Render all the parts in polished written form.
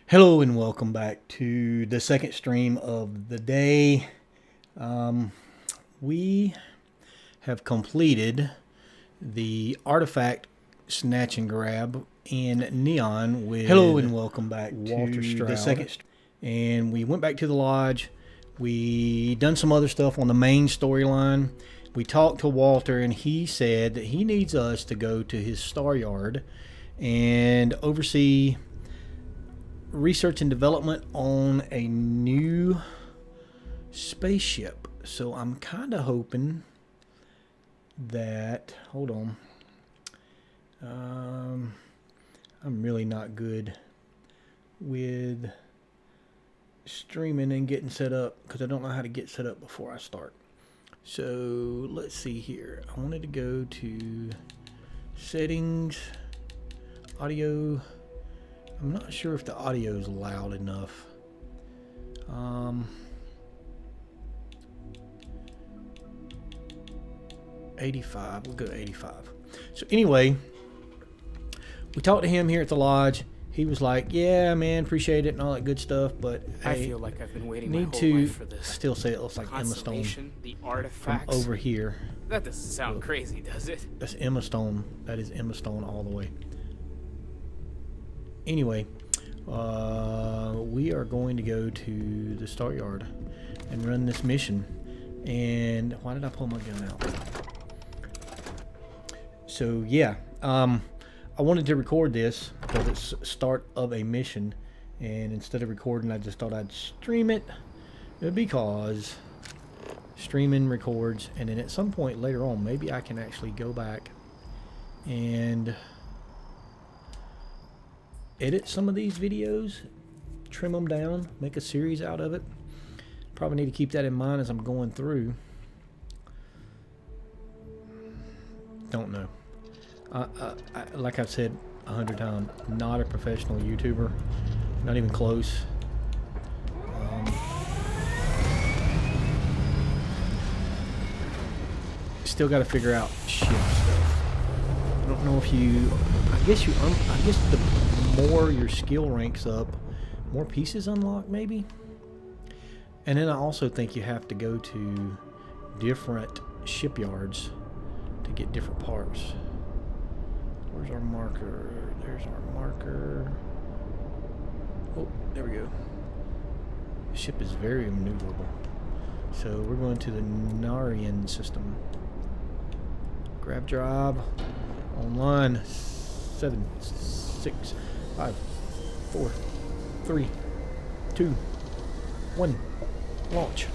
Hello and welcome back to the second stream of the day. We have completed the artifact snatch and grab in Neon with Hello and welcome back Walter to Stroud. The second. And we went back to the lodge. We done some other stuff on the main storyline. We talked to Walter and he said that he needs us to go to his Staryard and oversee research and development on a new spaceship. So I'm kind of hoping that, hold on, I'm really not good with streaming and getting set up because I don't know how to get set up before I start. So let's see here. I wanted to go to settings, audio. I'm not sure if the audio is loud enough. 85. We'll go to 85. So anyway, we talked to him here at the lodge. He was like, "Yeah, man, appreciate it and all that good stuff, but I feel like I've been waiting my need whole to life for this." still say it looks like Emma Stone The from artifacts. over here. That doesn't sound crazy, does it? That's Emma Stone. That is Emma Stone all the way. Anyway, we are going to go to the Staryard and run this mission. And why did I pull my gun out? So yeah, I wanted to record this because it's start of a mission, and instead of recording, I just thought I'd stream it because streaming records, and then at some point later on, maybe I can actually go back and edit some of these videos, trim them down, make a series out of it. Probably need to keep that in mind as I'm going through. Don't know. Like I've said 100 times, not a professional YouTuber, not even close. Still got to figure out ship stuff. I don't know if you. I guess the more your skill ranks up, more pieces unlock maybe. And then I also think you have to go to different shipyards to get different parts. Where's our marker? There's our marker. Oh, there we go. The ship is very maneuverable. So we're going to the Narian system. Grab drive. Online. 7, 6, 5, 4, 3, 2, 1. Launch.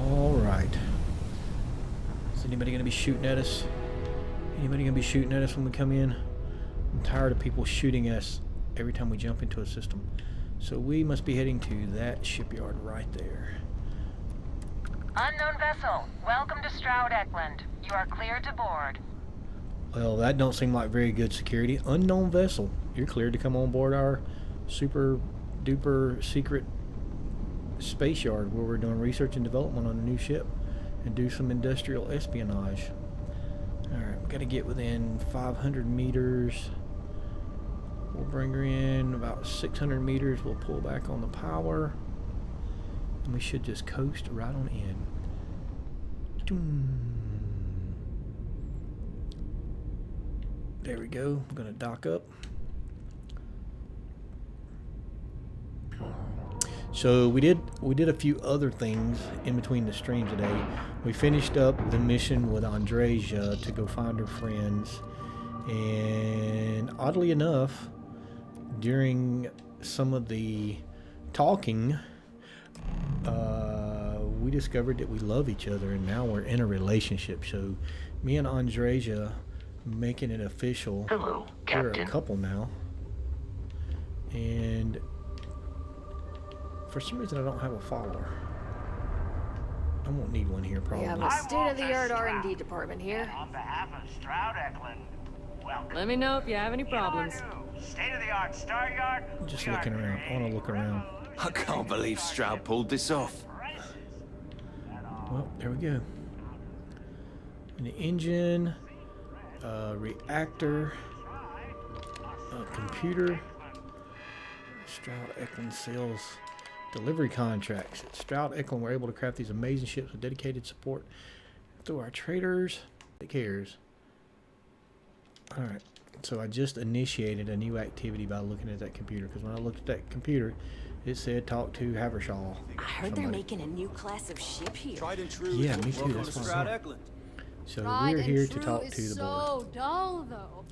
Alright. Is anybody going to be shooting at us? Anybody going to be shooting at us when we come in? I'm tired of people shooting at us every time we jump into a system. So we must be heading to that shipyard right there. Unknown vessel, welcome to Stroud-Eklund. You are cleared to board. Well, that don't seem like very good security. Unknown vessel. You're cleared to come on board our super duper secret space yard where we're doing research and development on a new ship and do some industrial espionage. Alright, we got to get within 500 meters. We'll bring her in about 600 meters. We'll pull back on the power. And we should just coast right on in. There we go. I'm going to dock up. So we did a few other things in between the streams today. We finished up the mission with Andreja to go find her friends. And oddly enough, during some of the talking, we discovered that we love each other, and now we're in a relationship. So me and Andreja making it official. Hello, We're Captain. a couple now. And for some reason I don't have a follower. I won't need one here probably. We have a state-of-the-art R&D department here. On behalf of Stroud-Eklund, welcome. Let me know if you have any problems. State-of-the-art Staryard. Just looking around. I want to look around. I can't believe Stroud pulled this off. Well, there we go. And the engine, reactor, computer. Stroud-Eklund sales delivery contracts. At Stroud-Eklund, we're able to craft these amazing ships with dedicated support through our traders. It cares. All right. So I just initiated a new activity by looking at that computer, because when I looked at that computer, it said talk to Havershaw. I heard they're making a new class of ship here. Tried and true. Yeah, me too. Welcome That's to why. Stroud-Eklund. So Tried we're and here to true talk is to the board. so dull, though.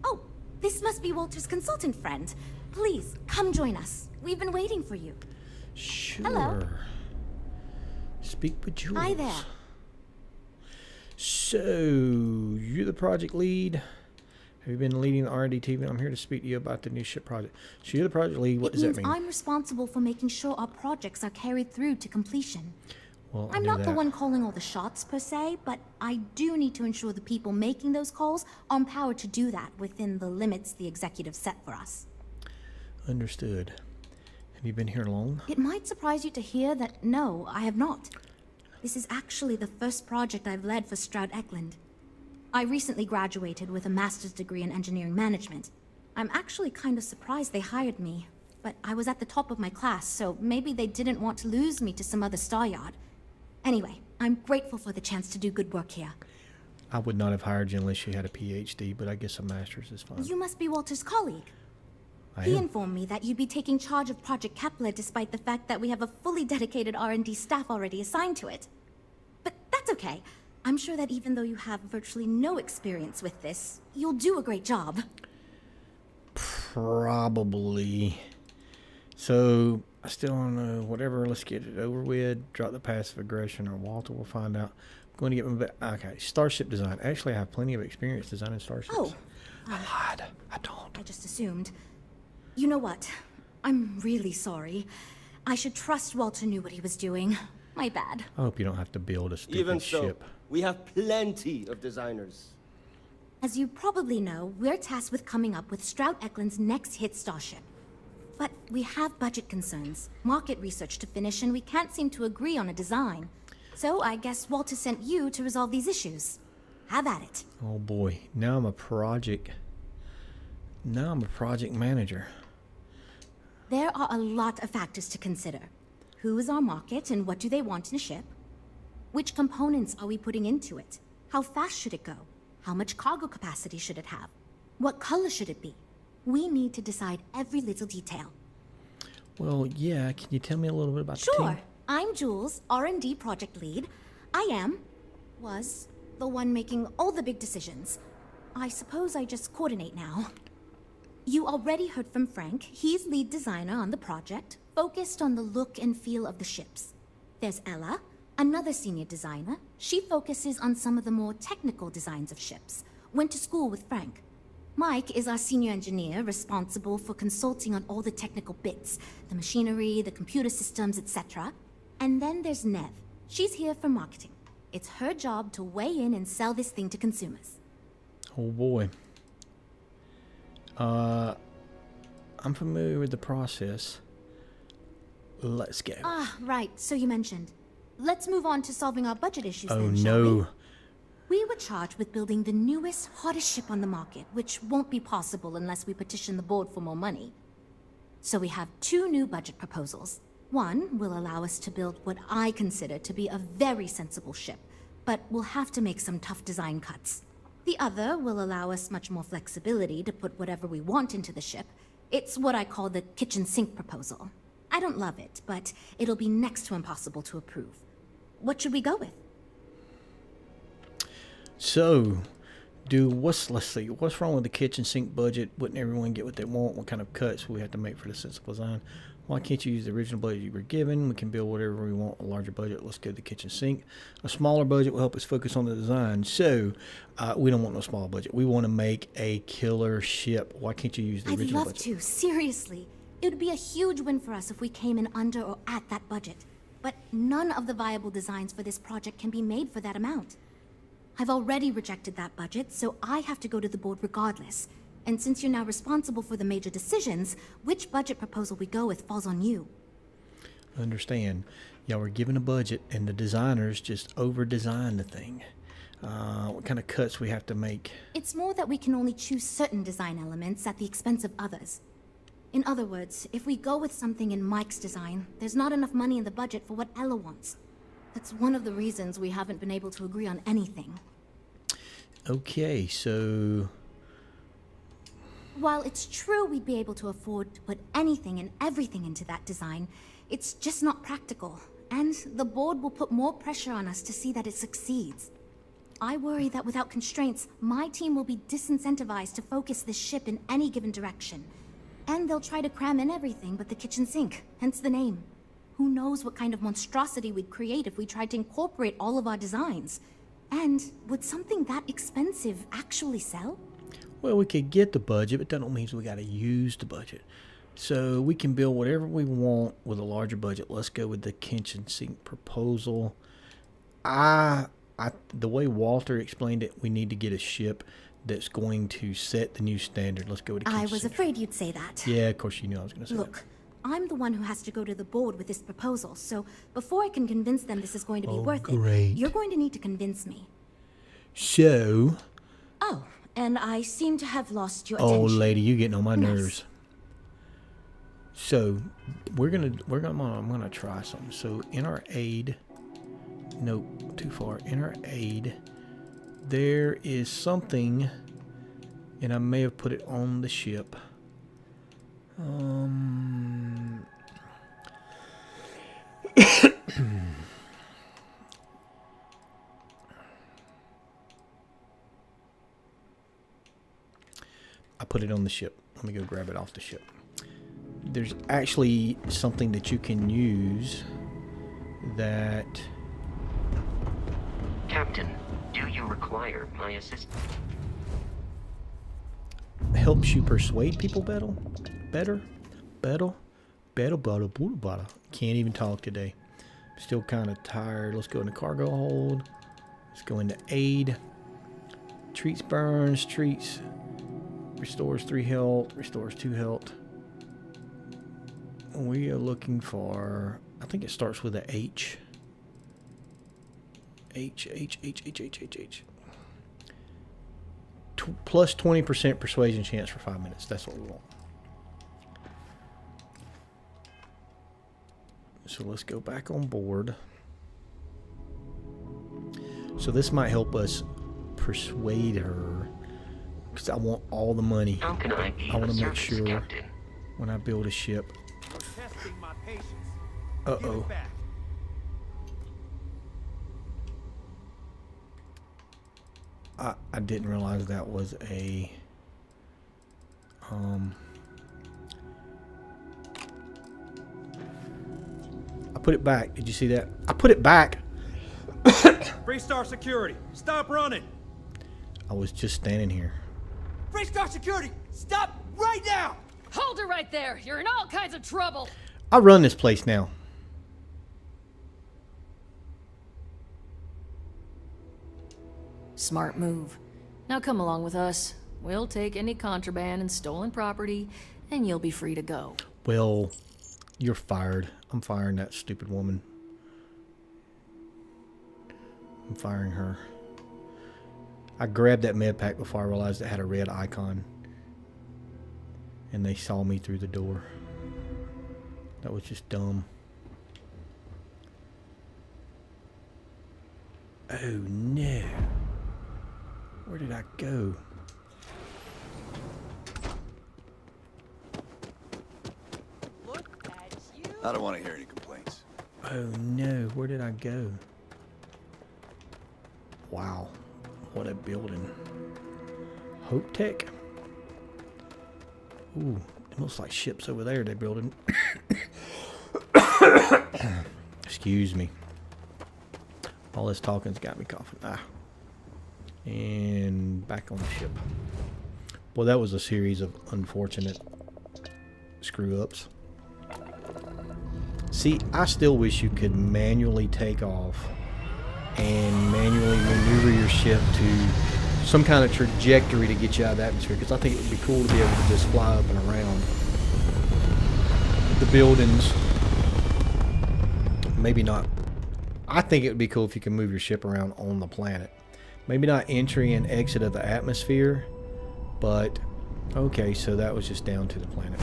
Oh, this must be Walter's consultant friend. Please, come join us. We've been waiting for you. Sure. Hello. Speak with Jules. Hi there. So you're the project lead. Have you been leading the R&D team? I'm here to speak to you about the new ship project. So you're the project lead. What does that mean? I'm responsible for making sure our projects are carried through to completion. Well, I'm not the one calling all the shots per se, but I do need to ensure the people making those calls are empowered to do that within the limits the executive set for us. Understood. Have you been here long? It might surprise you to hear that no, I have not. This is actually the first project I've led for Stroud-Eklund. I recently graduated with a master's degree in engineering management. I'm actually kind of surprised they hired me, but I was at the top of my class, so maybe they didn't want to lose me to some other Staryard. Anyway, I'm grateful for the chance to do good work here. I would not have hired you unless you had a PhD, but I guess a master's is fine. You must be Walter's colleague. I He am. informed me that you'd be taking charge of Project Kepler despite the fact that we have a fully dedicated R&D staff already assigned to it. But that's okay. I'm sure that even though you have virtually no experience with this, you'll do a great job. Probably. So I still don't know. Whatever. Let's get it over with. Drop the passive aggression, or Walter will find out. I'm going to get my okay. Starship design. Actually, I have plenty of experience designing starships. Oh. I lied. I don't. I just assumed. You know what? I'm really sorry. I should trust Walter knew what he was doing. My bad. I hope you don't have to build a stupid Even so, ship. we have plenty of designers. As you probably know, we're tasked with coming up with Stroud-Eklund's next hit starship. But we have budget concerns, market research to finish, and we can't seem to agree on a design. So I guess Walter sent you to resolve these issues. Have at it. Oh boy. Now I'm a project manager. There are a lot of factors to consider. Who is our market and what do they want in a ship? Which components are we putting into it? How fast should it go? How much cargo capacity should it have? What color should it be? We need to decide every little detail. Well, yeah. Can you tell me a little bit about the team? Sure. I'm Jules, R&D project lead. Was the one making all the big decisions. I suppose I just coordinate now. You already heard from Frank. He's lead designer on the project, focused on the look and feel of the ships. There's Ella, another senior designer. She focuses on some of the more technical designs of ships. Went to school with Frank. Mike is our senior engineer, responsible for consulting on all the technical bits, the machinery, the computer systems, etc. And then there's Nev. She's here for marketing. It's her job to weigh in and sell this thing to consumers. Oh boy. I'm familiar with the process. Let's go. Ah, right, so you mentioned. Let's move on to solving our budget issues Oh then, shall we? no. We were charged with building the newest, hottest ship on the market, which won't be possible unless we petition the board for more money. So we have two new budget proposals. One will allow us to build what I consider to be a very sensible ship, but we'll have to make some tough design cuts. The other will allow us much more flexibility to put whatever we want into the ship. It's what I call the kitchen sink proposal. I don't love it, but it'll be next to impossible to approve. What should we go with? So, let's see, what's wrong with the kitchen sink budget? Wouldn't everyone get what they want? What kind of cuts we have to make for the sensible design? Why can't you use the original budget you were given? We can build whatever we want, a larger budget. Let's go to the kitchen sink. A smaller budget will help us focus on the design. So, we don't want no small budget. We want to make a killer ship. Why can't you use the I'd original love budget? to, seriously. It would be a huge win for us if we came in under or at that budget. But none of the viable designs for this project can be made for that amount. I've already rejected that budget, so I have to go to the board regardless. And since you're now responsible for the major decisions, which budget proposal we go with falls on you. Understand. Y'all were given a budget, and the designers just over-designed the thing. what kind of cuts we have to make. It's more that we can only choose certain design elements at the expense of others. In other words, if we go with something in Mike's design, there's not enough money in the budget for what Ella wants. That's one of the reasons we haven't been able to agree on anything. Okay, so... While it's true we'd be able to afford to put anything and everything into that design, it's just not practical. And the board will put more pressure on us to see that it succeeds. I worry that without constraints, my team will be disincentivized to focus this ship in any given direction. And they'll try to cram in everything but the kitchen sink, hence the name. Who knows what kind of monstrosity we'd create if we tried to incorporate all of our designs. And would something that expensive actually sell? Well, we could get the budget, but that don't mean we got to use the budget. So we can build whatever we want with a larger budget. Let's go with the kitchen sink proposal. The way Walter explained it, we need to get a ship that's going to set the new standard. Let's go with the kitchen I was sink. afraid you'd say that. Yeah, of course you knew I was going to say Look, I'm the one who has to go to the board with this proposal, so before I can convince them this is going to be worth great. it, you're going to need to convince me. that. So, Oh, and I seem to have lost your oh attention. lady, you getting on my Nice. nerves. So, I'm gonna try something. So in our aid, nope, too far. In our aid, there is something, and I may have put it on the ship. I put it on the ship. Let me go grab it off the ship. There's actually something that you can use that... Captain, do you require my assistance? helps you persuade people better. Can't even talk today. Still kind of tired. Let's go into cargo hold. Let's go into aid. Treats burns. Treats restores 3 health. Restores 2 health. We are looking for... I think it starts with a H. H. Plus 20% persuasion chance for 5 minutes. That's what we want. So let's go back on board. So this might help us persuade her, because I want all the money. How can I be I want of to make service, sure Captain? when I build a ship. Testing my patience. Uh-oh. Back. I didn't realize that was a... I put it back. Did you see that? I put it back. Freestar Security, stop running! I was just standing here. Freestar Security, stop right now! Hold her right there. You're in all kinds of trouble. I run this place now. Smart move. Now come along with us. We'll take any contraband and stolen property, and you'll be free to go. Well, you're fired. I'm firing that stupid woman. I'm firing her. I grabbed that med pack before I realized it had a red icon. And they saw me through the door. That was just dumb. Oh no. Where did I go? I don't want to hear any complaints. Oh no, where did I go? Wow, what a building. Hope Tech? Ooh, it looks like ships over there they're building. Excuse me. All this talking's got me coughing. And back on the ship. Well, that was a series of unfortunate screw-ups. See, I still wish you could manually take off and manually maneuver your ship to some kind of trajectory to get you out of the atmosphere, because I think it would be cool to be able to just fly up and around the buildings. Maybe not. I think it would be cool if you can move your ship around on the planet. Maybe not entry and exit of the atmosphere, but okay, so that was just down to the planet.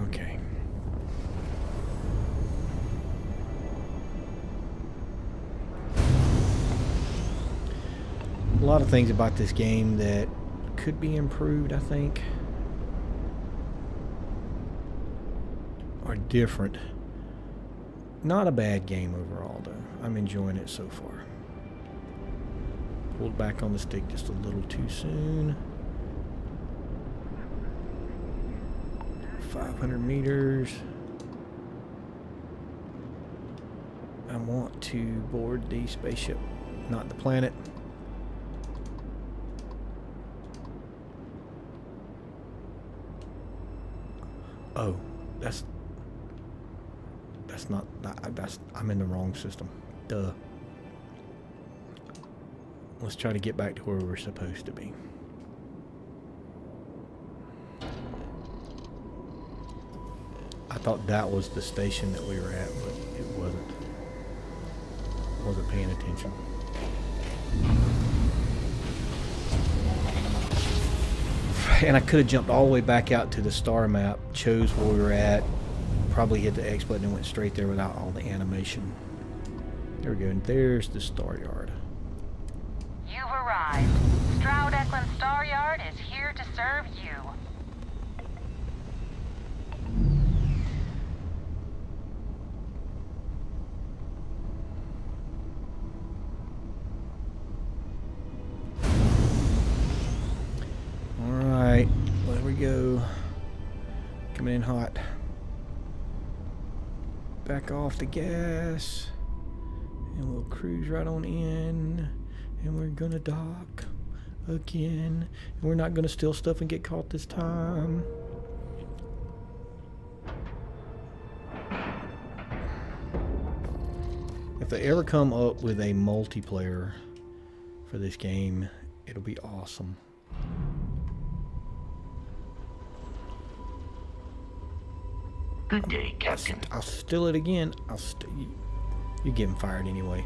Okay. A lot of things about this game that could be improved, I think, are different. Not a bad game overall, though. I'm enjoying it so far. Pulled back on the stick just a little too soon. 500 meters. I want to board the spaceship, not the planet. Oh, that's not, I'm in the wrong system. Duh. Let's try to get back to where we're supposed to be. I thought that was the station that we were at, but it wasn't. Wasn't paying attention. And I could have jumped all the way back out to the star map, chose where we were at, probably hit the X button and went straight there without all the animation. There we go, and there's the Staryard. You've arrived. Stroud-Eklund Staryard is here to serve you. Alright, there we go. Coming in hot. Back off the gas. And we'll cruise right on in. And we're gonna dock again. And we're not gonna steal stuff and get caught this time. If they ever come up with a multiplayer for this game, it'll be awesome. Good day, Captain. I'll steal it again. You're getting fired anyway.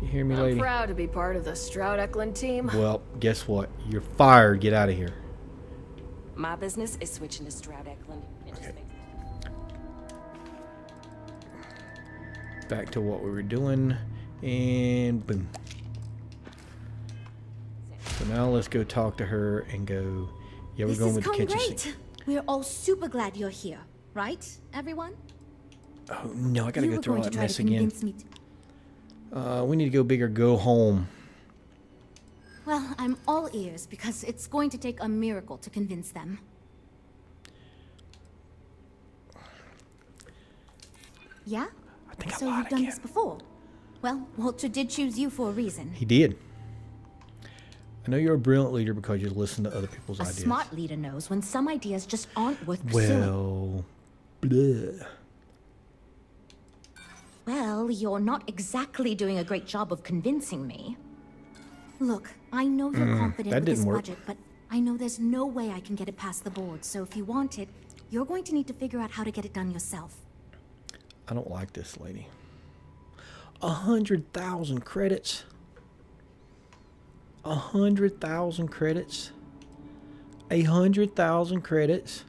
You hear me, lady? I'm proud to be part of the Stroud-Eklund team. Well, guess what? You're fired. Get out of here. My business is switching to Stroud-Eklund. Okay. Back to what we were doing, and boom. So now let's go talk to her and go. Yeah, we're going with the kitchen sink. We're all super glad you're here, right, everyone? Oh no, I gotta go through all that mess again. Me we need to go big or go home. Well, I'm all ears because it's going to take a miracle to convince them. Yeah? I think so you've done this before? Well, Walter did choose you for a reason. He did. I know you're a brilliant leader because you listen to other people's ideas. A smart leader knows when some ideas just aren't worth pursuing. Well, bleh. Well, you're not exactly doing a great job of convincing me. Look, I know you're confident with this budget, but I know there's no way I can get it past the board, so if you want it, you're going to need to figure out how to get it done yourself. I don't like this lady. 100,000 credits. 100,000 credits. 100,000 credits.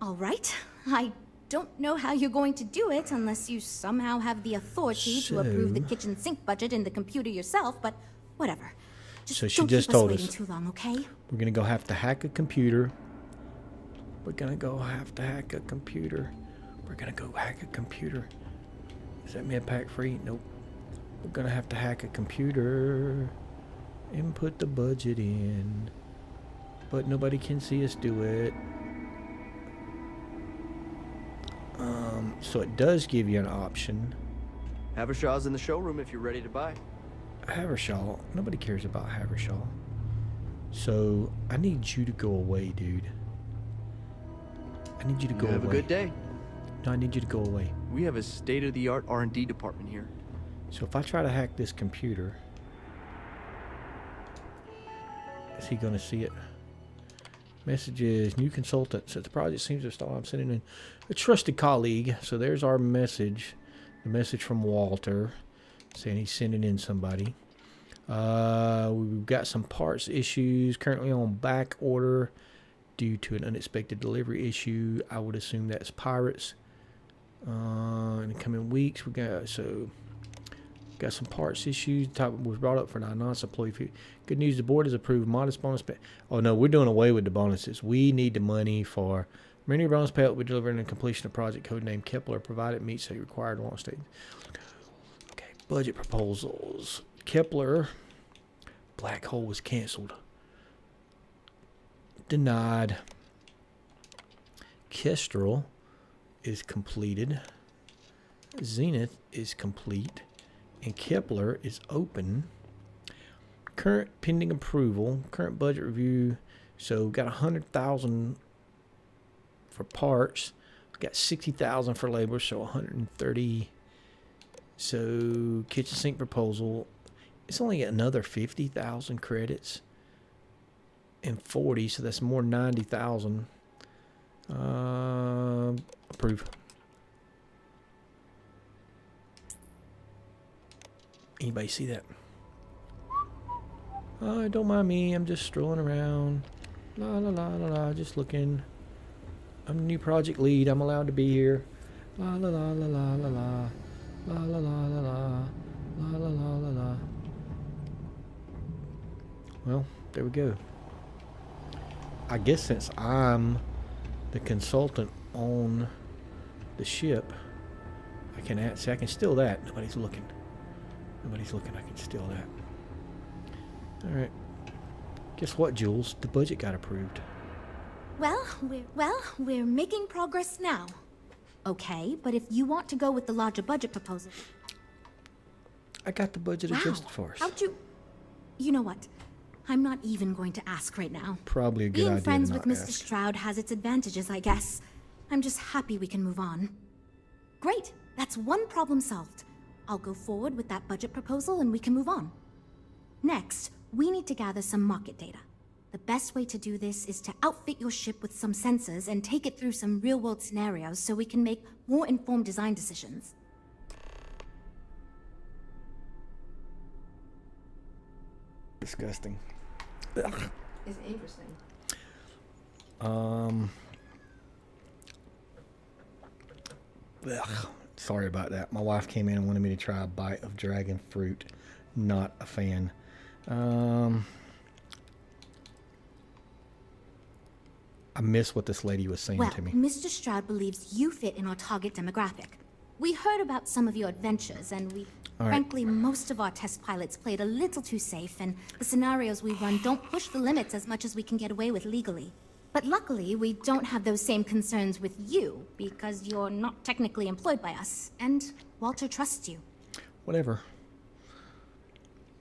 All right. I don't know how you're going to do it unless you somehow have the authority to approve the kitchen sink budget in the computer yourself, but whatever. So she don't just keep us told waiting us too long, okay? We're gonna go have to hack a computer. We're gonna go have to hack a computer. We're gonna go hack a computer. Is that med pack free? Nope. We're gonna have to hack a computer and put the budget in, but nobody can see us do it. So it does give you an option. Havershaw's in the showroom if you're ready to buy. Havershaw? Nobody cares about Havershaw. So I need you to go away, dude. I need you to go away. Have a good day. No, I need you to go away. We have a state-of-the-art R&D department here. So if I try to hack this computer, is he gonna see it? Messages, new consultant. Since the project seems to stall, I'm sending in a trusted colleague. So there's our message. The message from Walter saying he's sending in somebody. We've got some parts issues currently on back order due to an unexpected delivery issue. I would assume that's pirates. In the coming weeks, we got some parts issues. The topic was brought up for our non-employee fee. Good news, the board has approved modest bonus pay. Oh no, we're doing away with the bonuses. We need the money for many bonus payout will be delivered in the completion of project codenamed Kepler, provided it meets a required launch state. Okay, budget proposals. Kepler, Black Hole was canceled. Denied. Kestrel is completed. Zenith is complete. And Kepler is open. Current pending approval. Current budget review. So got 100,000 for parts. Got 60,000 for labor, so 130. So kitchen sink proposal. It's only another 50,000 credits. And 40, so that's more 90,000. Approve. Anybody see that? Don't mind me. I'm just strolling around. La la la la la. Just looking. I'm the new project lead. I'm allowed to be here. La la la la la la la. La la la la la. La la la la la. Well, there we go. I guess since I'm the consultant on the ship, I can steal that. Nobody's looking. Nobody's looking. I can steal that. All right. Guess what, Jules? The budget got approved. Well, we're making progress now. Okay, but if you want to go with the larger budget proposal... I got the budget adjusted for us. How'd you... You know what? I'm not even going to ask right now. Probably a good idea Being friends to with not Mr. ask. Stroud has its advantages, I guess. I'm just happy we can move on. Great, that's one problem solved. I'll go forward with that budget proposal and we can move on. Next, we need to gather some market data. The best way to do this is to outfit your ship with some sensors and take it through some real-world scenarios so we can make more informed design decisions. Disgusting. It's interesting. Sorry about that. My wife came in and wanted me to try a bite of dragon fruit. Not a fan. I miss what this lady was saying to me. Mr. Stroud believes you fit in our target demographic. We heard about some of your adventures, and frankly, most of our test pilots played a little too safe, and the scenarios we run don't push the limits as much as we can get away with legally. But luckily, we don't have those same concerns with you, because you're not technically employed by us, and Walter trusts you. Whatever.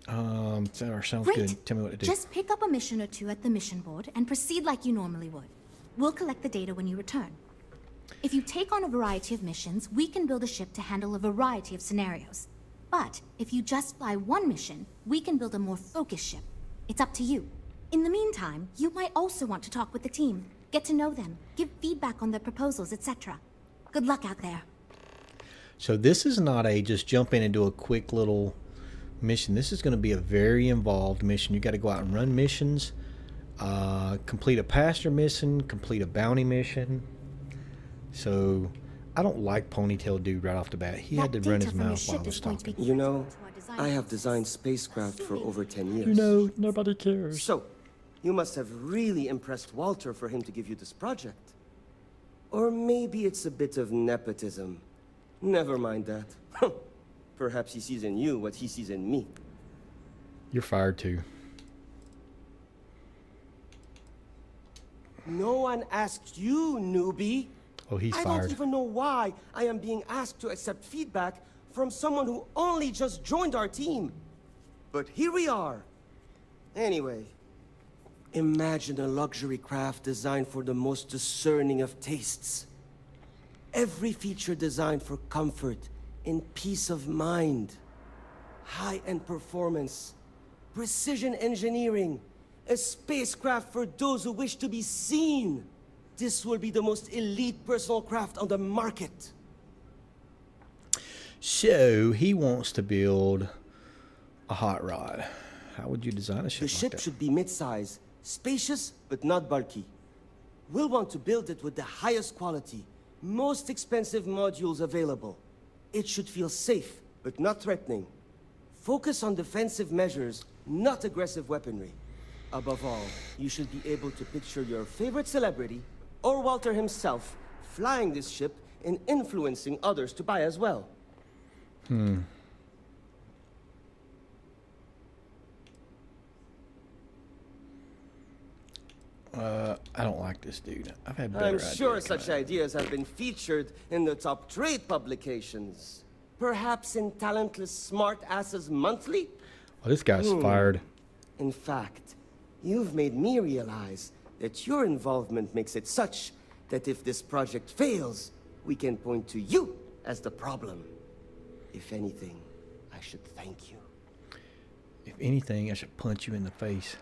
Sounds Great. good. Tell me what to do. Just pick up a mission or two at the mission board and proceed like you normally would. We'll collect the data when you return. If you take on a variety of missions, we can build a ship to handle a variety of scenarios. But if you just fly one mission, we can build a more focused ship. It's up to you. In the meantime, you might also want to talk with the team, get to know them, give feedback on their proposals, etc. Good luck out there. So this is not a just jump in and do a quick little mission. This is going to be a very involved mission. You got to go out and run missions, complete a passenger mission, complete a bounty mission. So I don't like Ponytail Dude right off the bat. He had to run his mouth while I was talking. You know, I have designed spacecraft for over 10 years. You know, nobody cares. So, you must have really impressed Walter for him to give you this project. Or maybe it's a bit of nepotism. Never mind that. Perhaps he sees in you what he sees in me. You're fired too. No one asked you, newbie. Oh, he's I fired. don't even know why I am being asked to accept feedback from someone who only just joined our team. But here we are. Anyway, imagine a luxury craft designed for the most discerning of tastes. Every feature designed for comfort and peace of mind. High-end performance, precision engineering, A spacecraft for those who wish to be seen. This will be the most elite personal craft on the market. So he wants to build a hot rod. How would you design a ship The like ship that? should be mid-size, spacious but not bulky. We'll want to build it with the highest quality, most expensive modules available. It should feel safe but not threatening. Focus on defensive measures, not aggressive weaponry. Above all, you should be able to picture your favorite celebrity, or Walter himself, flying this ship and influencing others to buy as well. I don't like this dude. I've had better I'm ideas sure come such out. ideas have been featured in the top trade publications. Perhaps in Talentless Smart Asses Monthly? Well, this guy's fired. In fact, you've made me realize that your involvement makes it such that if this project fails, we can point to you as the problem. If anything, I should thank you. If anything, I should punch you in the face.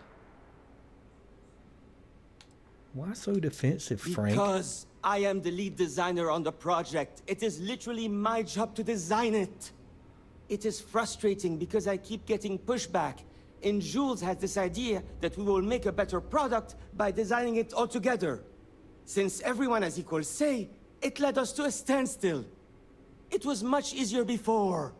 Why so defensive, Frank? Because I am the lead designer on the project. It is literally my job to design it. It is frustrating because I keep getting pushback. And Jules has this idea that we will make a better product by designing it all together. Since everyone has equal say, it led us to a standstill. It was much easier before.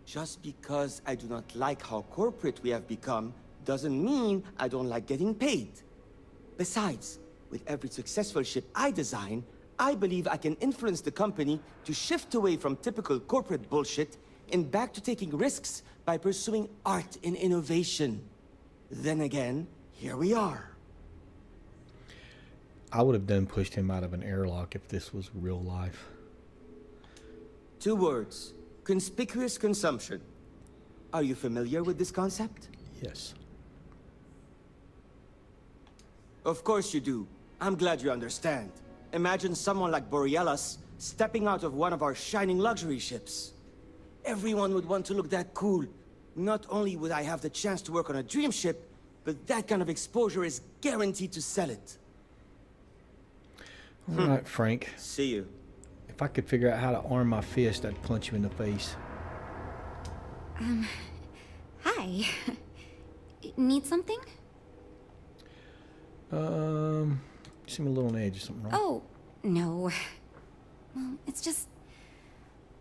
Just because I do not like how corporate we have become doesn't mean I don't like getting paid. Besides, with every successful ship I design, I believe I can influence the company to shift away from typical corporate bullshit and back to taking risks by pursuing art and innovation. Then again, here we are. I would have done pushed him out of an airlock if this was real life. 2 words. Conspicuous consumption. Are you familiar with this concept? Yes. Of course you do. I'm glad you understand. Imagine someone like Borealis stepping out of one of our shining luxury ships. Everyone would want to look that cool. Not only would I have the chance to work on a dream ship, but that kind of exposure is guaranteed to sell it. All right, Frank. See you. If I could figure out how to arm my fist, I'd punch you in the face. Hi. Need something? You seem a little on edge or something wrong? Oh, no. Well, it's just...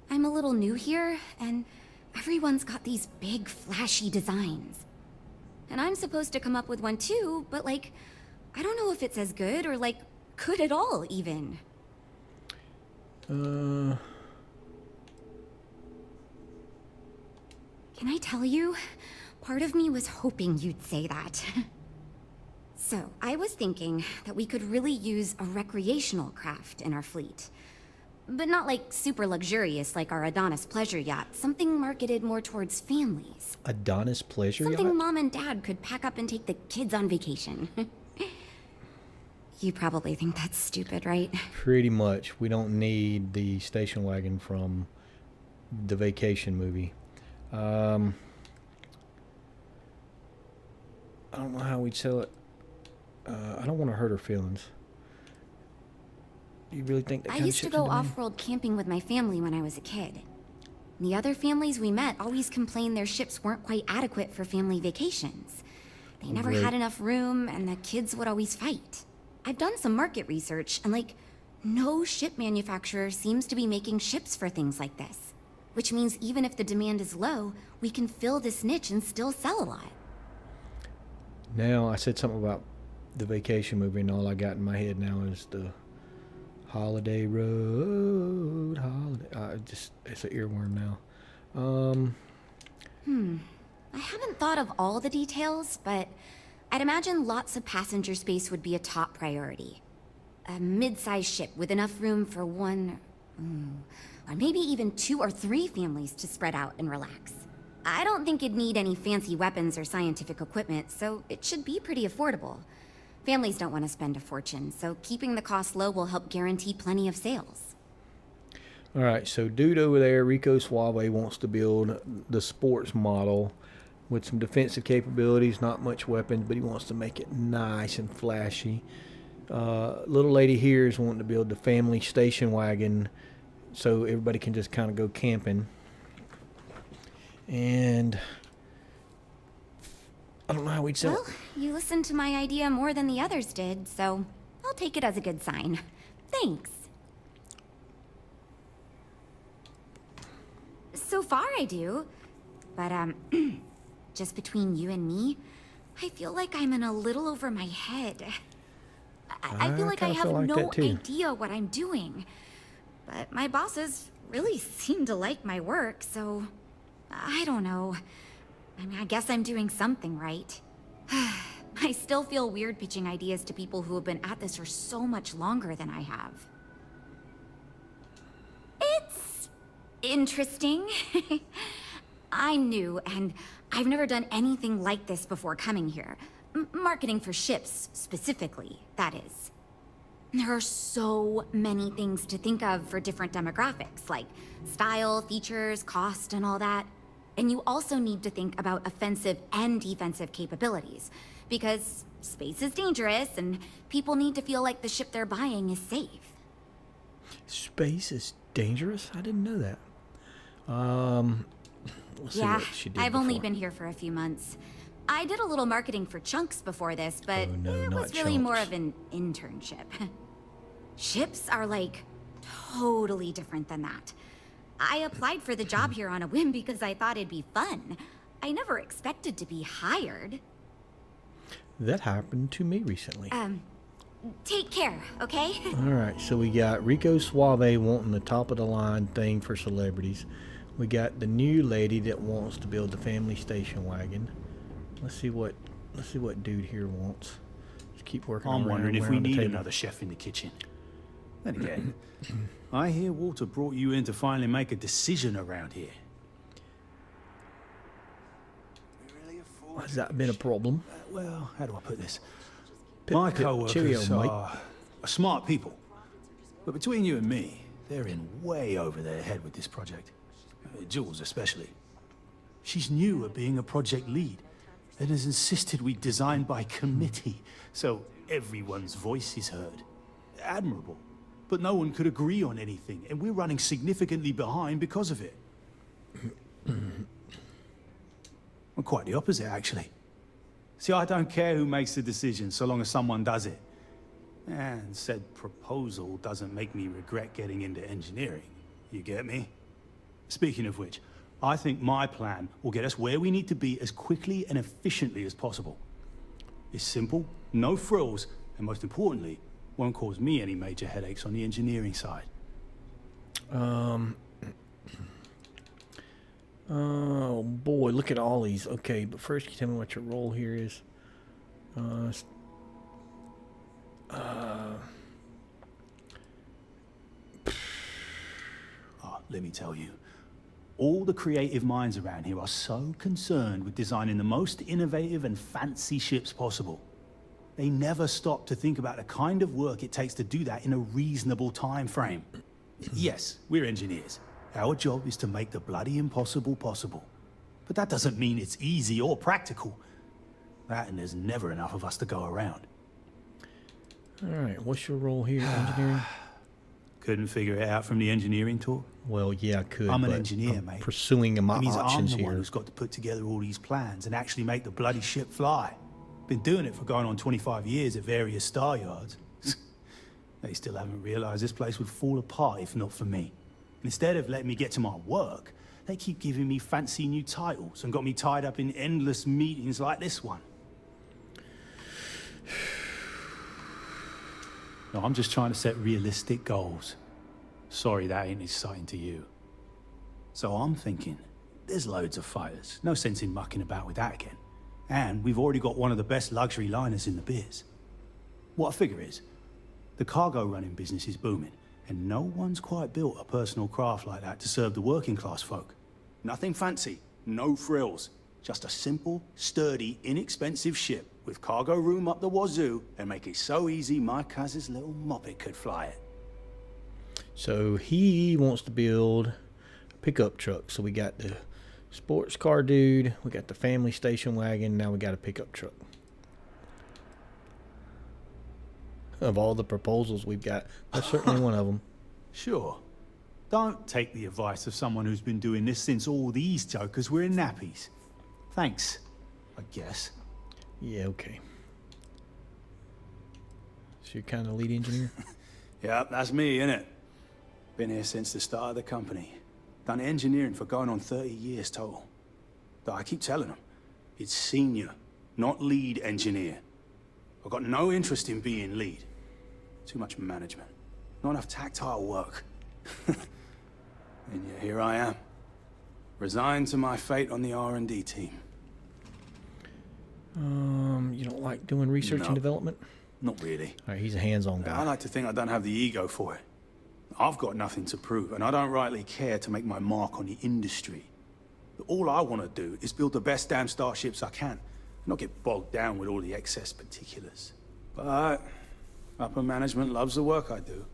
I'm a little new here, and everyone's got these big, flashy designs. And I'm supposed to come up with one too, but like, I don't know if it's as good or like, good at all, even. Can I tell you? Part of me was hoping you'd say that. So, I was thinking that we could really use a recreational craft in our fleet. But not like super luxurious like our Adonis pleasure yacht. Something marketed more towards families. Adonis pleasure Something yacht? Mom and Dad could pack up and take the kids on vacation. You probably think that's stupid, right? Pretty much. We don't need the station wagon from the Vacation movie. I don't know how we'd sell it. I don't want to hurt her feelings. Do you really think that I kind of used to ship's go in demand? off-world camping with my family when I was a kid. The other families we met always complained their ships weren't quite adequate for family vacations. They never Great. had enough room, and the kids would always fight. I've done some market research, and like, no ship manufacturer seems to be making ships for things like this. Which means even if the demand is low, we can fill this niche and still sell a lot. Now, I said something about the Vacation movie, and all I got in my head now is the Holiday Road. It's an earworm now. I haven't thought of all the details, but I'd imagine lots of passenger space would be a top priority. A mid-sized ship with enough room for one, or maybe even 2 or 3 families to spread out and relax. I don't think it'd need any fancy weapons or scientific equipment, so it should be pretty affordable. Families don't want to spend a fortune, so keeping the cost low will help guarantee plenty of sales. All right, so dude over there, Rico Suave, wants to build the sports model with some defensive capabilities, not much weapons, but he wants to make it nice and flashy. Little lady here is wanting to build the family station wagon so everybody can just kind of go camping. And I don't know how we'd sell Well, you listened to my idea more than the others did, so I'll take it as a good sign. Thanks. So far I do. But, just between you and me, I feel like I'm in a little over my head. I feel like I have no idea what I'm doing. But my bosses really seem to like my work, so I don't know. I mean, I guess I'm doing something right. I still feel weird pitching ideas to people who have been at this for so much longer than I have. It's interesting. I'm new, and I've never done anything like this before coming here. Marketing for ships, specifically, that is. There are so many things to think of for different demographics, like style, features, cost, and all that. And you also need to think about offensive and defensive capabilities, because space is dangerous, and people need to feel like the ship they're buying is safe. Space is dangerous? I didn't know that. Let's Yeah, see what she did I've only before. been here for a few months. I did a little marketing for Chunks before this, but Oh, no, it not was really more Chunks. of an internship. Ships are like totally different than that. I applied for the job here on a whim because I thought it'd be fun. I never expected to be hired. That happened to me recently. Take care, okay? All right, so we got Rico Suave wanting the top of the line thing for celebrities. We got the new lady that wants to build the family station wagon. Let's see what dude here wants. Just keep working. I'm wondering if we need table. another chef in the kitchen. Then again, I hear Walter brought you in to finally make a decision around here. Has that been a problem? Well, how do I put this? Pip, My pip, co-workers cheerio, mate. are smart people. But between you and me, they're in way over their head with this project. Jules especially. She's new at being a project lead and has insisted we design by committee, so everyone's voice is heard. Admirable. But no one could agree on anything, and we're running significantly behind because of it. Well, quite the opposite, actually. See, I don't care who makes the decision, so long as someone does it. And said proposal doesn't make me regret getting into engineering. You get me? Speaking of which, I think my plan will get us where we need to be as quickly and efficiently as possible. It's simple, no frills, and most importantly, won't cause me any major headaches on the engineering side. Oh boy, look at all these. Okay, but first you tell me what your role here is. Let me tell you, all the creative minds around here are so concerned with designing the most innovative and fancy ships possible. They never stop to think about the kind of work it takes to do that in a reasonable time frame. Yes, we're engineers. Our job is to make the bloody impossible possible. But that doesn't mean it's easy or practical. That and there's never enough of us to go around. Alright, what's your role here, engineering? Couldn't figure it out from the engineering talk? Well, yeah, I could. I'm an but engineer, I'm mate. pursuing my It means options I'm the here. one who's got to put together all these plans and actually make the bloody ship fly. Been doing it for going on 25 years at various Staryards. They still haven't realized this place would fall apart if not for me. Instead of letting me get to my work, they keep giving me fancy new titles and got me tied up in endless meetings like this one. No, I'm just trying to set realistic goals. Sorry that ain't exciting to you. So I'm thinking, there's loads of fighters. No sense in mucking about with that again. And we've already got one of the best luxury liners in the biz. What I figure is, the cargo running business is booming, and no one's quite built a personal craft like that to serve the working class folk. Nothing fancy, no frills. Just a simple, sturdy, inexpensive ship with cargo room up the wazoo and make it so easy my cousin's little moppet could fly it. So he wants to build a pickup truck. So we got the Sports car dude. We got the family station wagon. Now we got a pickup truck. Of all the proposals we've got, that's certainly one of them. Sure. Don't take the advice of someone who's been doing this since all these jokers were in nappies. Thanks, I guess. Yeah, okay. So you're kind of lead engineer? Yep, that's me, innit? Been here since the start of the company. Done engineering for going on 30 years total. Though I keep telling them, it's senior, not lead engineer. I've got no interest in being lead. Too much management. Not enough tactile work. And yet here I am. Resigned to my fate on the R&D team. You don't like doing research and development? Not really. All right, he's a hands-on guy. I like to think I don't have the ego for it. I've got nothing to prove, and I don't rightly care to make my mark on the industry. All I want to do is build the best damn starships I can, not get bogged down with all the excess particulars. But upper management loves the work I do,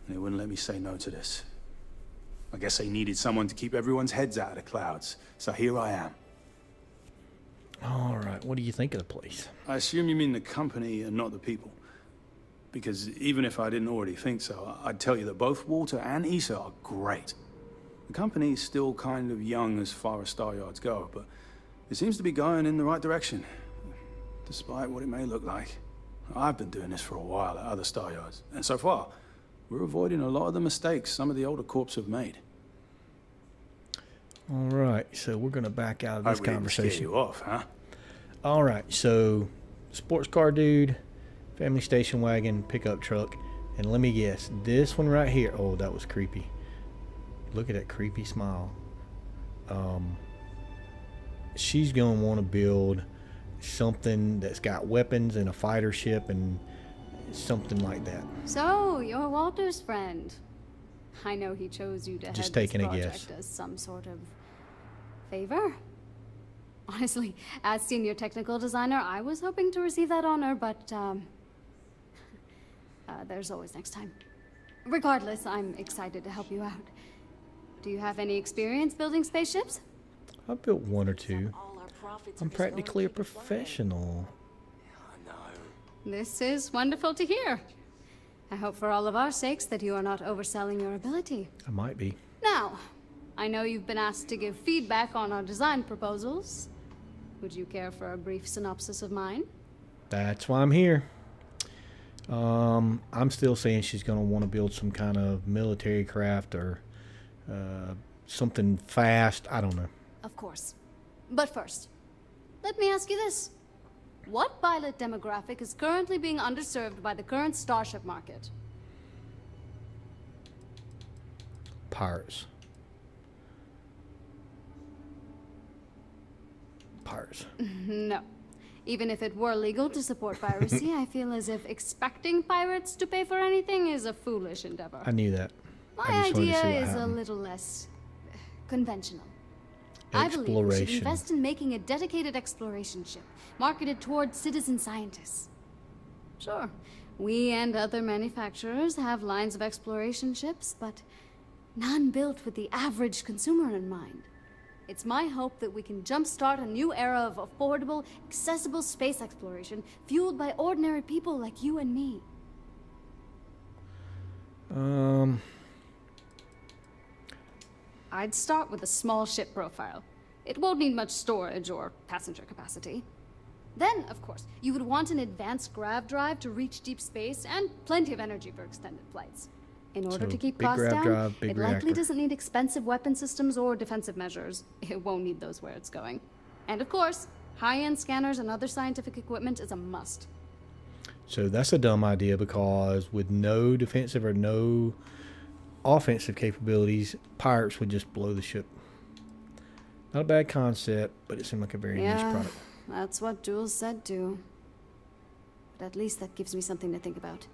and they wouldn't let me say no to this. I guess they needed someone to keep everyone's heads out of the clouds, so here I am. All right, what do you think of the place? I assume you mean the company and not the people. Because even if I didn't already think so, I'd tell you that both Walter and Issa are great. The company's still kind of young as far as Staryards go, but it seems to be going in the right direction, despite what it may look like. I've been doing this for a while at other Staryards, and so far, we're avoiding a lot of the mistakes some of the older corps have made. All right, so we're going to back out of this conversation. Scare you off, huh? All right, so sports car dude, family station wagon, pickup truck, and let me guess, this one right here. Oh, that was creepy. Look at that creepy smile. She's going to want to build something that's got weapons and a fighter ship and something like that. So, you're Walter's friend. I know he chose you to Just head taking this a project guess. as some sort of favor. Honestly, as senior technical designer, I was hoping to receive that honor, but there's always next time. Regardless, I'm excited to help you out. Do you have any experience building spaceships? I've built one or two. I'm practically a professional. This is wonderful to hear. I hope for all of our sakes that you are not overselling your ability. I might be. Now, I know you've been asked to give feedback on our design proposals. Would you care for a brief synopsis of mine? That's why I'm here. I'm still saying she's going to want to build some kind of military craft or something fast. I don't know. Of course. But first, let me ask you this. What pilot demographic is currently being underserved by the current starship market? Pirates. Pirates. No. Even if it were legal to support piracy, I feel as if expecting pirates to pay for anything is a foolish endeavor. I knew that. My idea is a little less conventional. I believe we should invest in making a dedicated exploration ship, marketed towards citizen scientists. Sure, we and other manufacturers have lines of exploration ships, but none built with the average consumer in mind. It's my hope that we can jumpstart a new era of affordable, accessible space exploration, fueled by ordinary people like you and me. I'd start with a small ship profile. It won't need much storage or passenger capacity. Then, of course, you would want an advanced grav drive to reach deep space and plenty of energy for extended flights. In order to keep costs down, it likely doesn't need expensive weapon systems or defensive measures. It won't need those where it's going. And of course, high-end scanners and other scientific equipment is a must. So that's a dumb idea because with no defensive or no offensive capabilities, pirates would just blow the ship. Not a bad concept, but it seemed like a very niche product. That's what Jules said too. But at least that gives me something to think about.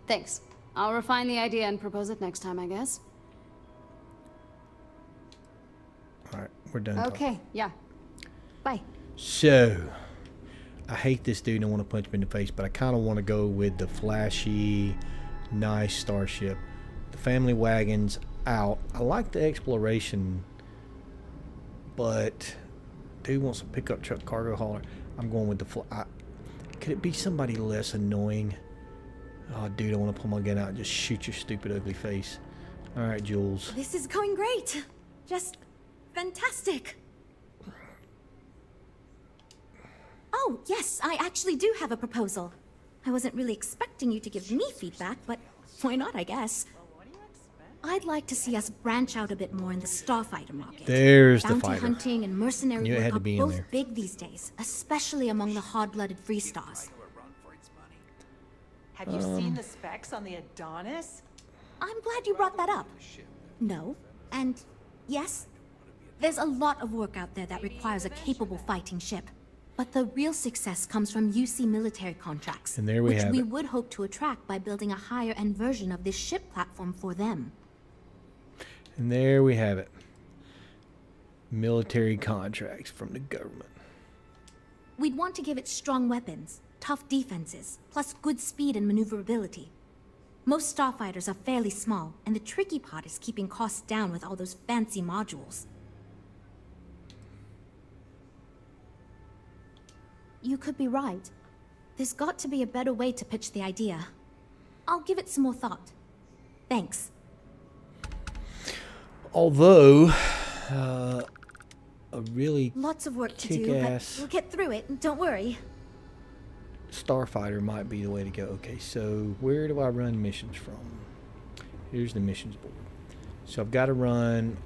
Thanks. I'll refine the idea and propose it next time, I guess. All right, we're done. Okay, yeah. Bye. So, I hate this dude and I want to punch him in the face, but I kind of want to go with the flashy, nice starship. The family wagon's out. I like the exploration but dude wants a pickup truck cargo hauler. I'm going with the could it be somebody less annoying? Oh, dude, I want to pull my gun out and just shoot your stupid, ugly face. All right, Jules. This is going great. Just fantastic. Oh, yes, I actually do have a proposal. I wasn't really expecting you to give me feedback, but why not, I guess. I'd like to see us branch out a bit more in the starfighter market. There's the Bounty fighter. hunting and mercenary Knew it work had to are be in both there. big these days, especially among the hard-blooded free stars. Have you seen the specs on the Adonis? I'm glad you brought that up. No, and yes, there's a lot of work out there that requires a capable fighting ship. But the real success comes from UC military contracts, And there we which have we it. would hope to attract by building a higher-end version of this ship platform for them. And there we have it. Military contracts from the government. We'd want to give it strong weapons, tough defenses, plus good speed and maneuverability. Most starfighters are fairly small, and the tricky part is keeping costs down with all those fancy modules. You could be right. There's got to be a better way to pitch the idea. I'll give it some more thought. Thanks. Although, a really Lots of work to do, but kick-ass we'll get through it, don't worry. starfighter might be the way to go. Okay, so where do I run missions from? Here's the missions board. So I've got to run.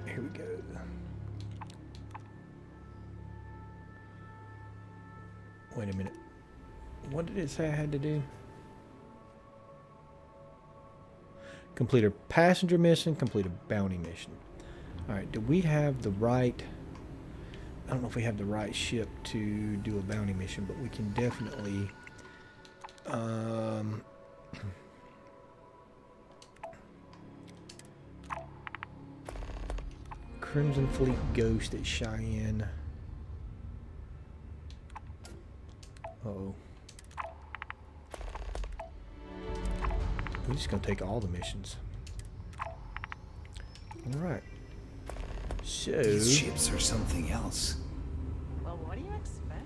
Here we go. Wait a minute. What did it say I had to do? Complete a passenger mission, complete a bounty mission. Alright, do we have the right... I don't know if we have the right ship to do a bounty mission, but we can definitely... Crimson Fleet Ghost at Cheyenne. Uh-oh. We're just going to take all the missions. Alright. So... These ships are something else. Well, what do you expect?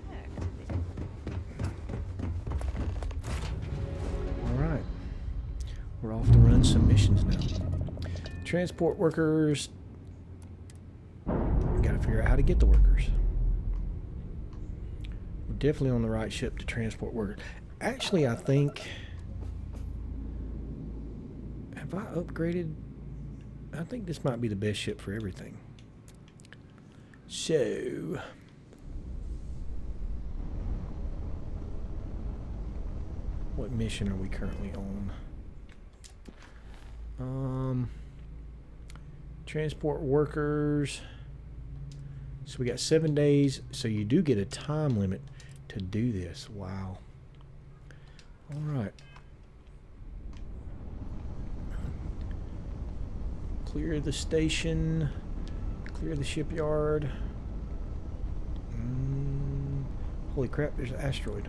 Alright. We're off to run some missions now. Transport workers. Gotta figure out how to get the workers. We're definitely on the right ship to transport workers. Actually, I think... Have I upgraded? I think this might be the best ship for everything. So... What mission are we currently on? Transport workers. So we got 7 days. So you do get a time limit to do this. Wow. All right. Clear the station. Clear the shipyard. Holy crap, there's an asteroid.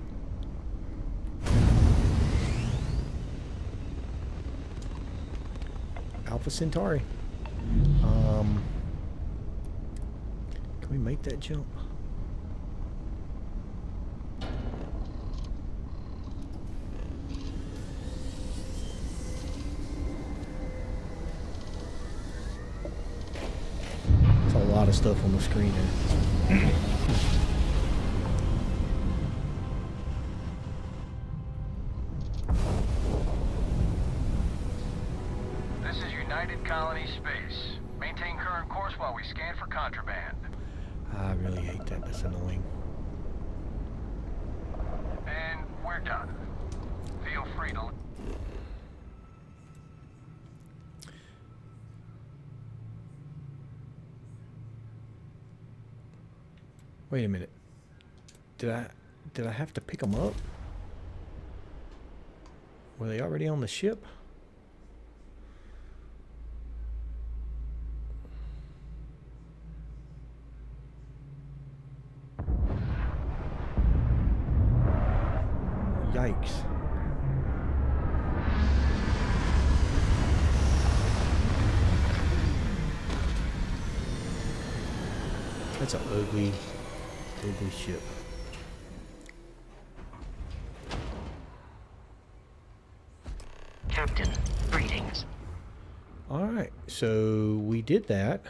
Alpha Centauri. Can we make that jump? There's a lot of stuff on the screen here. Colony space. Maintain current course while we scan for contraband. I really hate that. That's annoying. And we're done. Feel free to... Wait a minute. Did I have to pick them up? Were they already on the ship? Yikes. That's an ugly, ugly ship. Captain, greetings. Alright, so we did that.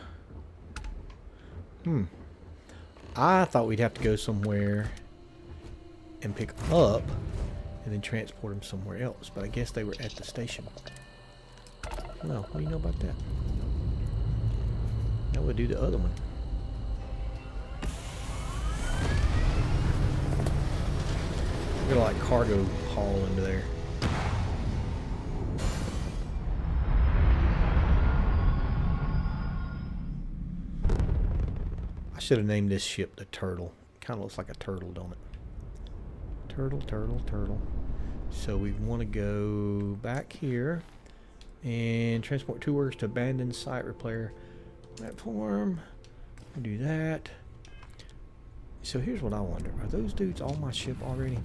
I thought we'd have to go somewhere and pick up and then transport them somewhere else, but I guess they were at the station. Well, what do you know about that? Now we'll do the other one. We're gonna like cargo haul into there. I should have named this ship the Turtle. Kind of looks like a turtle, don't it? Turtle, turtle, turtle. So we want to go back here and transport 2 workers to abandoned site repair platform. We'll do that. So here's what I wonder. Are those dudes on my ship already?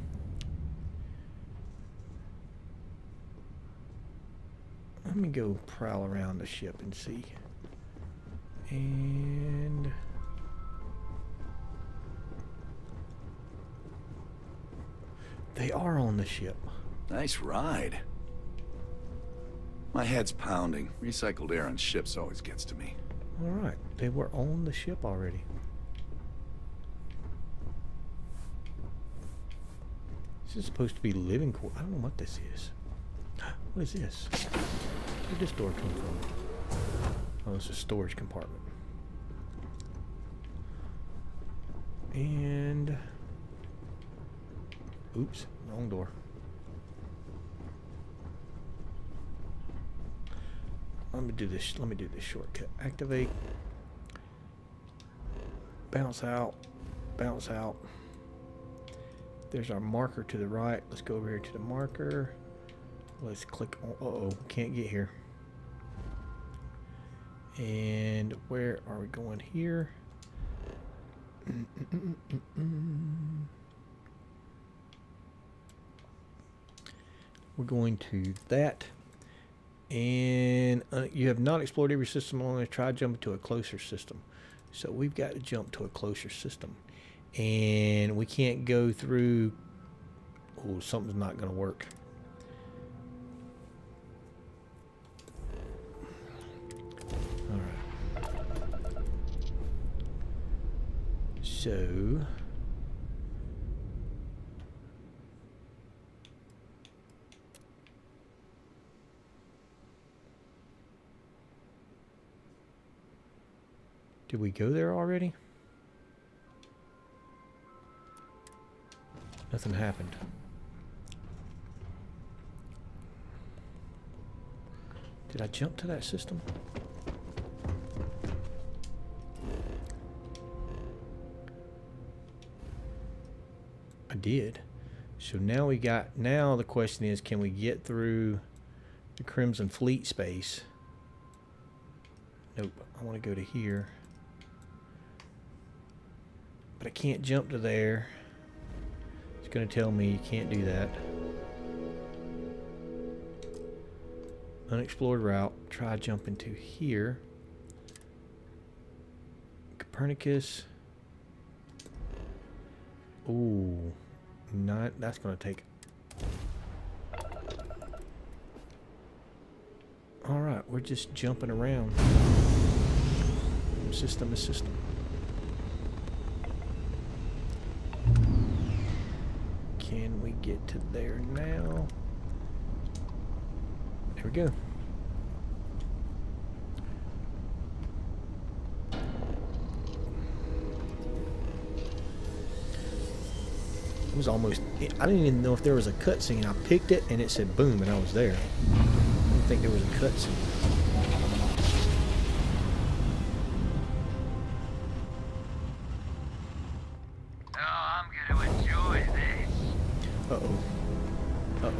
Let me go prowl around the ship and see. And they are on the ship. Nice ride. My head's pounding. Recycled air on ships always gets to me. Alright, they were on the ship already. This is supposed to be living quarters. I don't know what this is. What is this? Where did this door come from? Oh, it's a storage compartment. And oops, wrong door. Let me do this. Let me do this shortcut. Activate. Bounce out. Bounce out. There's our marker to the right. Let's go over here to the marker. Let's click on. Uh-oh, can't get here. And where are we going here? We're going to that. And you have not explored every system along there. Try jumping to a closer system. So we've got to jump to a closer system. And we can't go through. Oh, something's not going to work. Alright. So did we go there already? Nothing happened. Did I jump to that system? I did. So now we got, now the question is, can we get through the Crimson Fleet space? Nope, I want to go to here. But I can't jump to there. It's going to tell me you can't do that. Unexplored route. Try jumping to here. Copernicus. Ooh. Not, that's going to take. Alright, we're just jumping around. System is system. Can we get to there now? There we go. It was almost, I didn't even know if there was a cutscene. I picked it and it said boom and I was there. I didn't think there was a cutscene. Uh-oh. Uh-oh.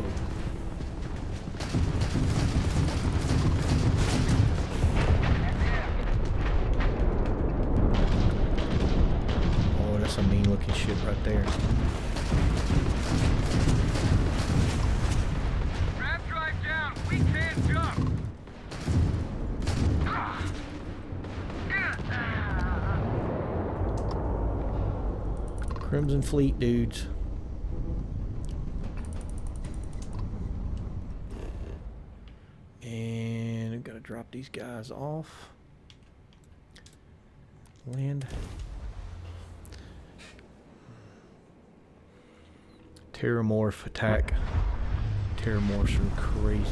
Oh, that's a mean looking ship right there. Ramp drive down! We can't jump! Crimson Fleet dudes. And I've got to drop these guys off. Land. Terramorph attack. Terramorphs are crazy.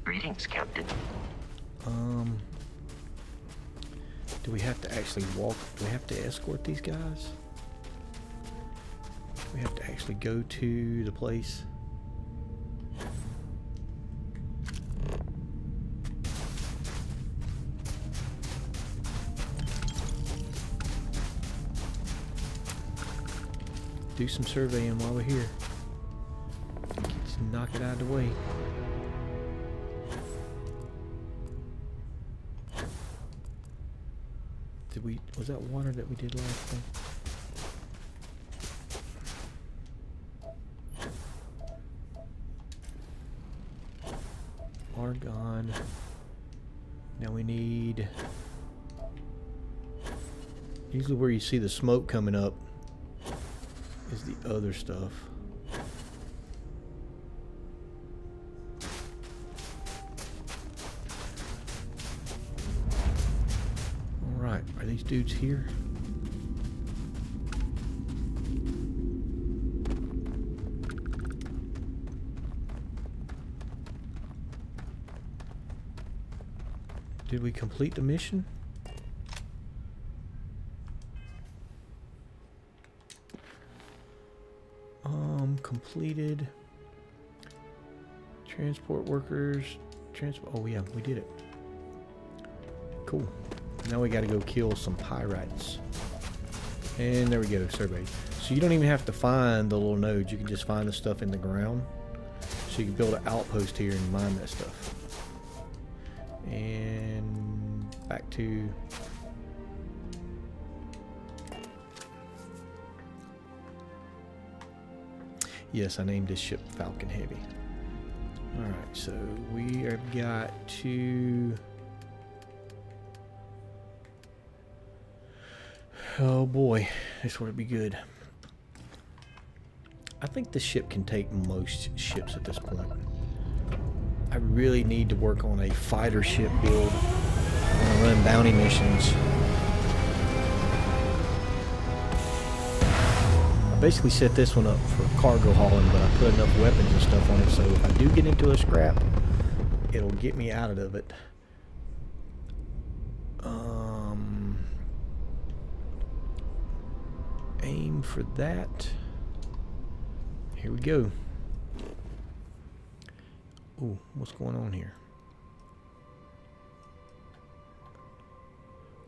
Greetings, Captain. Do we have to actually walk? Do we have to escort these guys? Do we have to actually go to the place? Do some surveying while we're here. Let's knock it out of the way. Was that water that we did last time? Argon. Now we need... Usually where you see the smoke coming up is the other stuff. Alright, are these dudes here? Did we complete the mission? Completed. Transport workers. Oh yeah, we did it. Cool. Now we got to go kill some pirates. And there we go, survey. So you don't even have to find the little nodes. You can just find the stuff in the ground. So you can build an outpost here and mine that stuff. And back to... Yes, I named this ship Falcon Heavy. Alright, so we have got to... Oh boy, this would be good. I think this ship can take most ships at this point. I really need to work on a fighter ship build. I want to run bounty missions. I basically set this one up for cargo hauling, but I put enough weapons and stuff on it, so if I do get into a scrap, it'll get me out of it. Aim for that. Here we go. Ooh, what's going on here?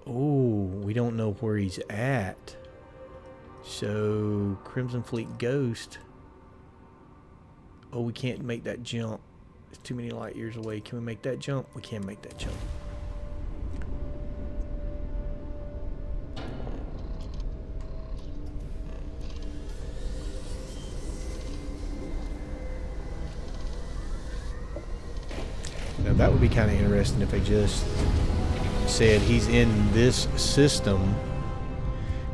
Oh, we don't know where he's at. So, Crimson Fleet Ghost. Oh, we can't make that jump. It's too many light years away. Can we make that jump? We can't make that jump. Now that would be kind of interesting if they just said he's in this system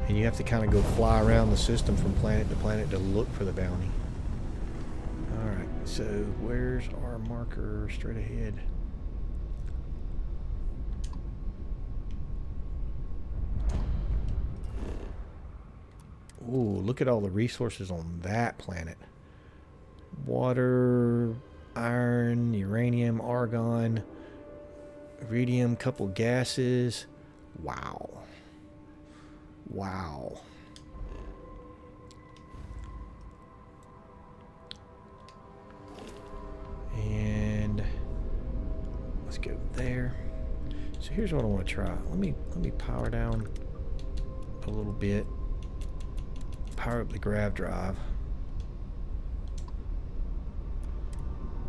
and you have to kind of go fly around the system from planet to planet to look for the bounty. Alright, so where's our marker straight ahead? Ooh, look at all the resources on that planet. Water, iron, uranium, argon, iridium, couple gases. Wow. Wow. And let's go there. So here's what I want to try. Let me power down a little bit. Power up the grav drive.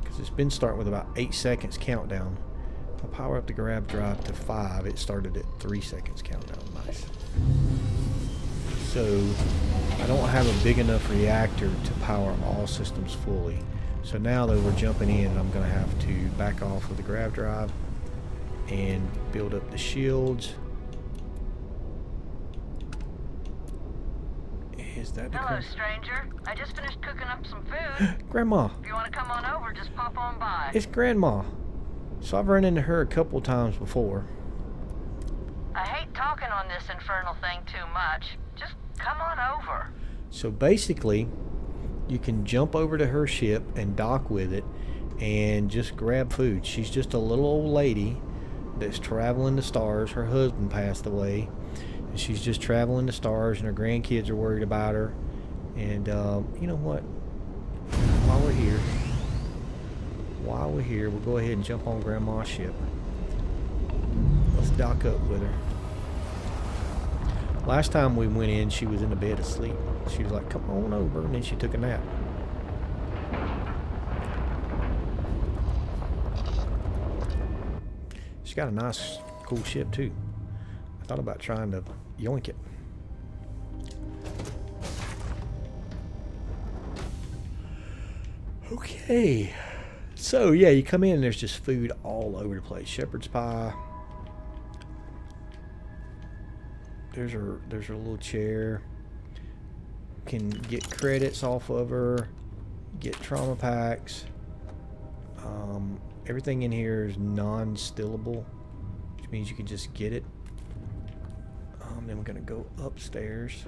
Because it's been starting with about 8 seconds countdown. I'll power up the grab drive to 5. It started at 3 seconds countdown. Nice. So I don't have a big enough reactor to power all systems fully. So now that we're jumping in, I'm going to have to back off with the grab drive and build up the shields. Is that the Hello, stranger. I just finished cooking up some food. Grandma. If you want to come on over, just pop on by. It's Grandma. So I've run into her a couple times before. I hate talking on this infernal thing too much. Just come on over. So basically, you can jump over to her ship and dock with it and just grab food. She's just a little old lady that's traveling the stars. Her husband passed away. And she's just traveling the stars, and her grandkids are worried about her. And you know what? While we're here, we'll go ahead and jump on Grandma's ship. Let's dock up with her. Last time we went in, she was in the bed asleep. She was like, come on over, and then she took a nap. She's got a nice, cool ship, too. I thought about trying to yoink it. Okay. So, yeah, you come in and there's just food all over the place. Shepherd's pie. There's her little chair. Can get credits off of her. Get trauma packs. Everything in here is non-stillable, which means you can just get it. Then we're gonna go upstairs.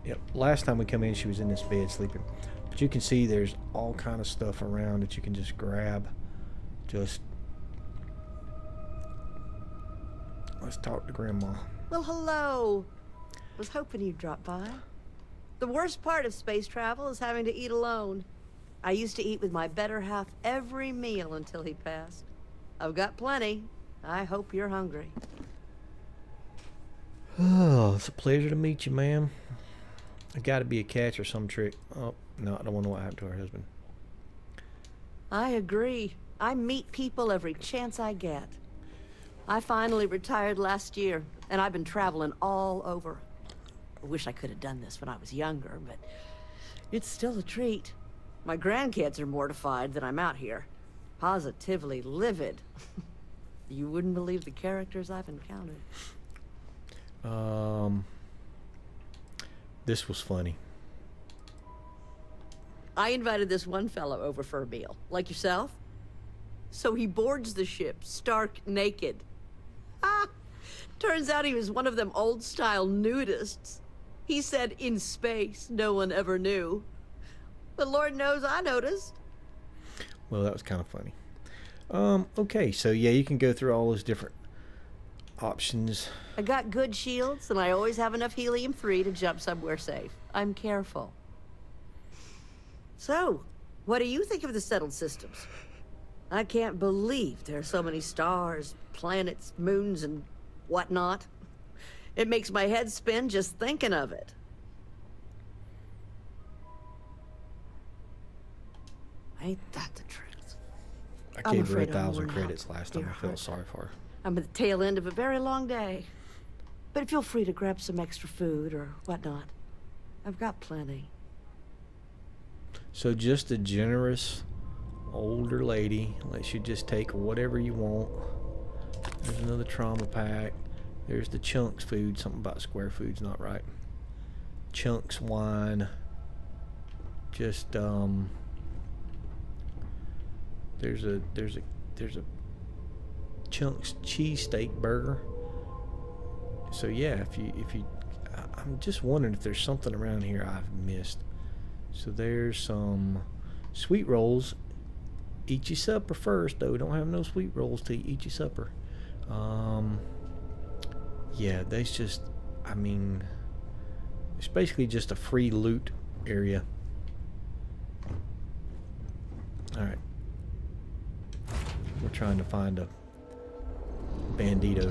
Yep, last time we come in, she was in this bed sleeping. But you can see there's all kind of stuff around that you can just grab. Let's talk to Grandma. Well, hello. Was hoping you'd drop by. The worst part of space travel is having to eat alone. I used to eat with my better half every meal until he passed. I've got plenty. I hope you're hungry. Oh, it's a pleasure to meet you, ma'am. I gotta be a catch or some trick. Oh, no, I don't want to know what happened to her husband. I agree. I meet people every chance I get. I finally retired last year, and I've been traveling all over. I wish I could have done this when I was younger, but it's still a treat. My grandkids are mortified that I'm out here. Positively livid. You wouldn't believe the characters I've encountered. This was funny. I invited this one fellow over for a meal, like yourself. So he boards the ship, stark naked. Ah! Turns out he was one of them old-style nudists. He said in space, no one ever knew. But Lord knows I noticed. Well, that was kind of funny. Okay, so yeah, you can go through all those different options. I got good shields, and I always have enough helium-3 to jump somewhere safe. I'm careful. So, what do you think of the settled systems? I can't believe there are so many stars, planets, moons, and whatnot. It makes my head spin just thinking of it. Ain't that the truth? I gave her 1,000 credits last time. I felt sorry for her. I'm at the tail end of a very long day. But feel free to grab some extra food or whatnot. I've got plenty. So just a generous older lady lets you just take whatever you want. There's another trauma pack. There's the chunks food. Something about square food's not right. Chunks wine. Just there's a chunks cheesesteak burger. So yeah, if you I'm just wondering if there's something around here I've missed. So there's some sweet rolls. Eat your supper first, though. Don't have no sweet rolls till you eat your supper. Yeah, there's just, I mean, it's basically just a free loot area. Alright. We're trying to find a bandito.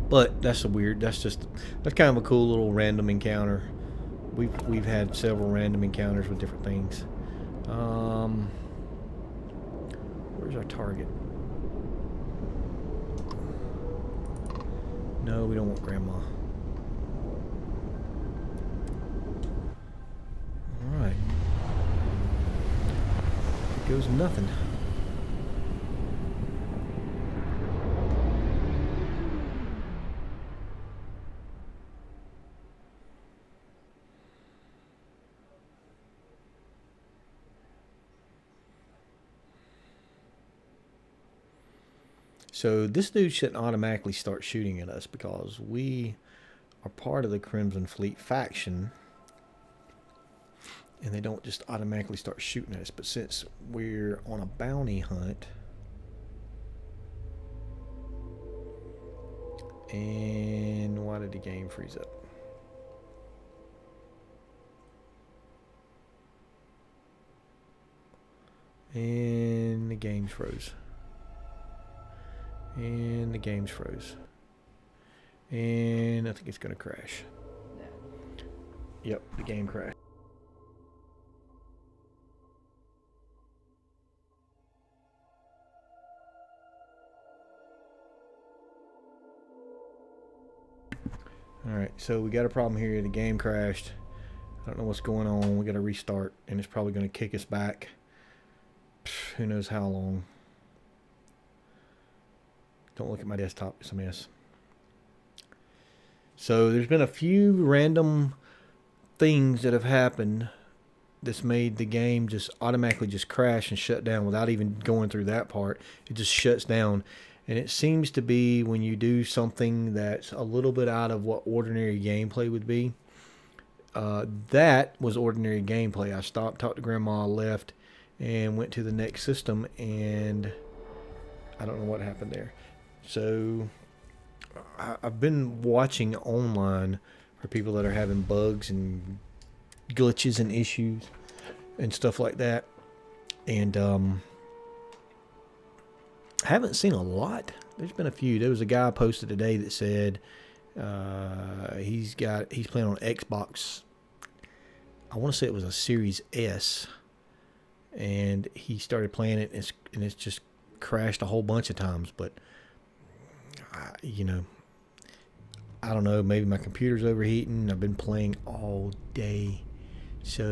But that's kind of a cool little random encounter. we've had several random encounters with different things. Where's our target? No, we don't want Grandma. Alright. Here goes nothing. So this dude shouldn't automatically start shooting at us because we are part of the Crimson Fleet faction. And they don't just automatically start shooting at us. But since we're on a bounty hunt... And why did the game freeze up? And the game's froze. And the game's froze. And I think it's going to crash. Yep, the game crashed. Alright, so we got a problem here. The game crashed. I don't know what's going on. We got to restart, and it's probably going to kick us back. Who knows how long. Don't look at my desktop. It's a mess. So there's been a few random things that have happened that's made the game just automatically just crash and shut down without even going through that part. It just shuts down. And it seems to be when you do something that's a little bit out of what ordinary gameplay would be. That was ordinary gameplay. I stopped, talked to Grandma, left, and went to the next system, and I don't know what happened there. So I've been watching online for people that are having bugs and glitches and issues and stuff like that. And I haven't seen a lot. There's been a few. There was a guy posted today that said he's playing on Xbox. I want to say it was a Series S, and he started playing it, and it's just crashed a whole bunch of times. But you know, I don't know. Maybe my computer's overheating. I've been playing all day, so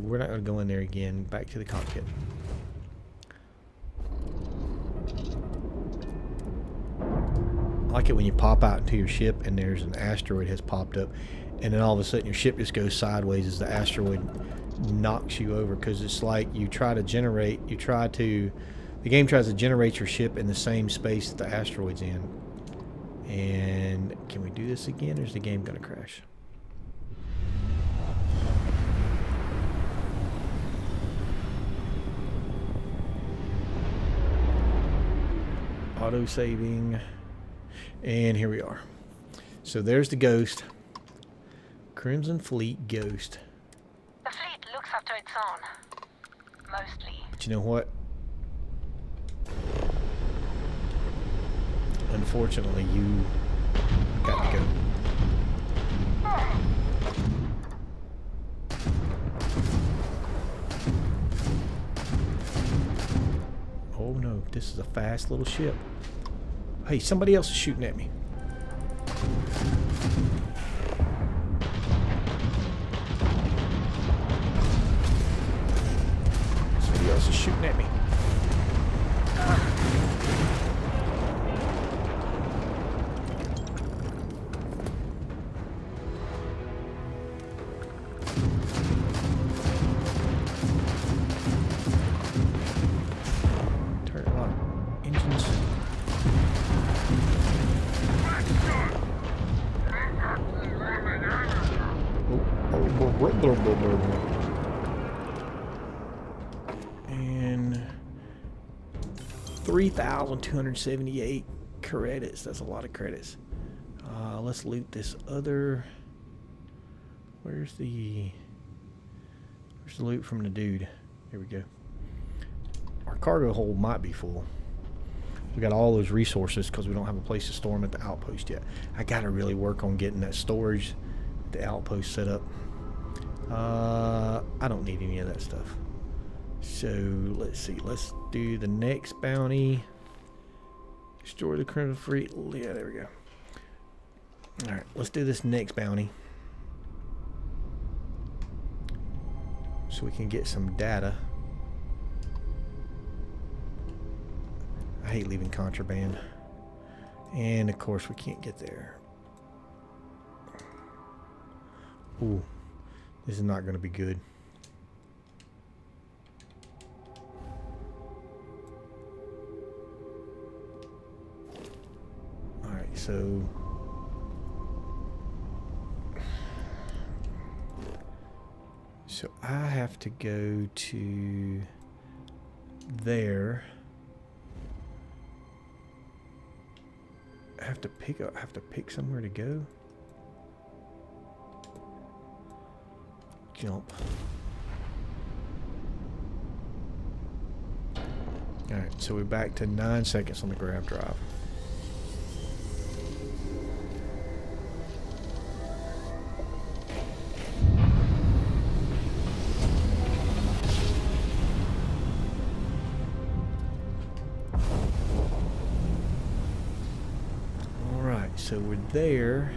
we're not going to go in there again. Back to the cockpit. I like it when you pop out into your ship and there's an asteroid has popped up, and then all of a sudden your ship just goes sideways as the asteroid knocks you over, because it's like the game tries to generate your ship in the same space that the asteroid's in. And can we do this again, or is the game going to crash? Auto saving. And here we are. So there's the Ghost. Crimson Fleet Ghost. The fleet looks after its own. Mostly. But you know what? Unfortunately, you got to go. Oh no, this is a fast little ship. Hey, somebody else is shooting at me. Somebody else is shooting at me. Turn on engines. And 3,278 credits. That's a lot of credits. Let's loot this other. Where's the loot from the dude? Here we go. Our cargo hold might be full. We got all those resources because we don't have a place to store them at the outpost yet. I got to really work on getting that storage, the outpost set up. I don't need any of that stuff. So let's see. Let's do the next bounty. Destroy the criminal free. Yeah, there we go. All right, let's do this next bounty so we can get some data. I hate leaving contraband, and of course we can't get there. Ooh, this is not going to be good. Alright, so I have to go to there. I have to pick somewhere to go. Jump. Alright, so we're back to 9 seconds on the grab drive. Alright, so we're there.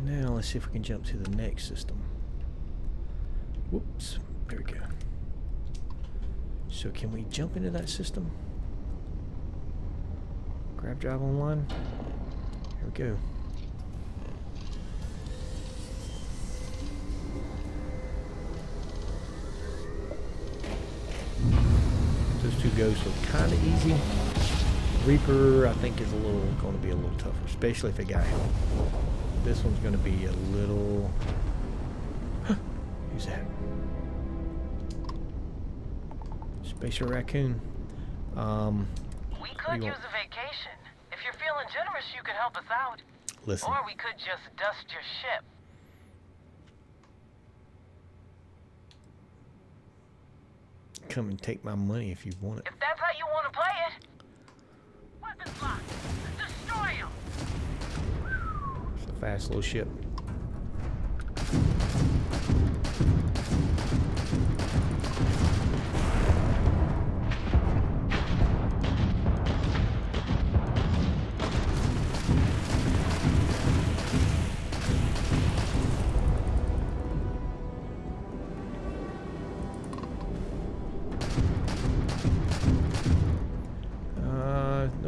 Now let's see if we can jump to the next system. Whoops, there we go. So can we jump into that system? Grab drive online. Here we go. Those two ghosts look kind of easy. Reaper, I think, is going to be a little tougher, especially if it got help. This one's going to be a little. Who's that? Spatial raccoon. We could use a vacation. If you're feeling generous, you could help us out. Listen. Or we could just dust your ship. Come and take my money if you want it. If that's how you want to play it. Weapons locked. Destroy them. It's a fast little ship.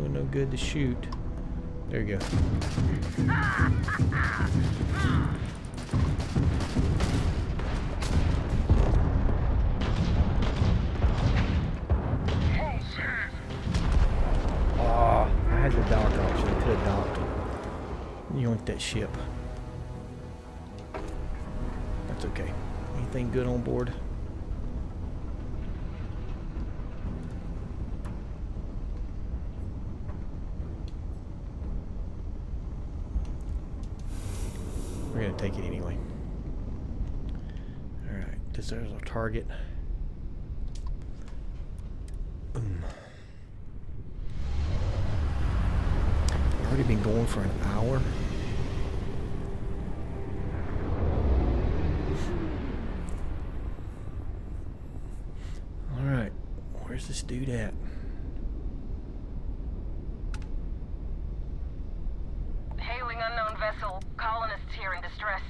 No good to shoot. There you go. Oh, I had the dock option. I could have docked. Yoinked that ship. That's okay. Anything good on board? We're gonna take it anyway. Alright, this is our target. Boom. Already been going for an hour. Alright, where's this dude at? Hailing unknown vessel, colonists here in distress.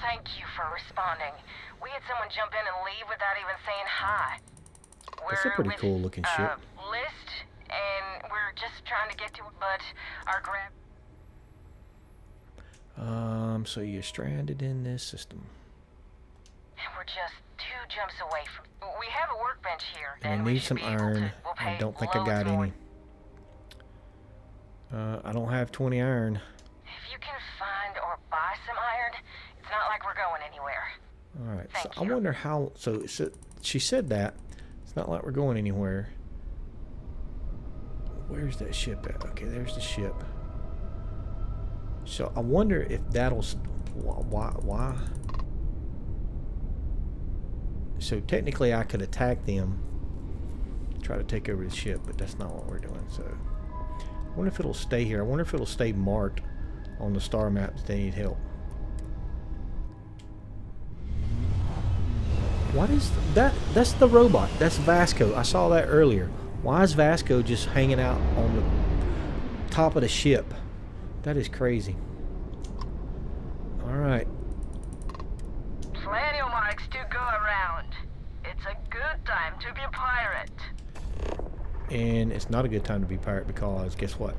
Thank you for responding. We had someone jump in and leave without even saying hi. That's a pretty cool looking ship. List, and we're just trying to get to it, but our grab. So you're stranded in this system. We're just 2 jumps away from. We have a workbench here. And I need some iron. I don't think I got any. I don't have 20 iron. If you can find or buy some iron, it's not like we're going anywhere. Alright, so I wonder how. So she said that. It's not like we're going anywhere. Where's that ship at? Okay, there's the ship. So I wonder if that'll. Why? So technically I could attack them, try to take over the ship, but that's not what we're doing. So I wonder if it'll stay here. I wonder if it'll stay marked on the star map that they need help. What is that? That's the robot. That's Vasco. I saw that earlier. Why is Vasco just hanging out on the top of the ship? That is crazy. Alright. Plenty of marks to go around. It's a good time to be a pirate. And it's not a good time to be a pirate because guess what?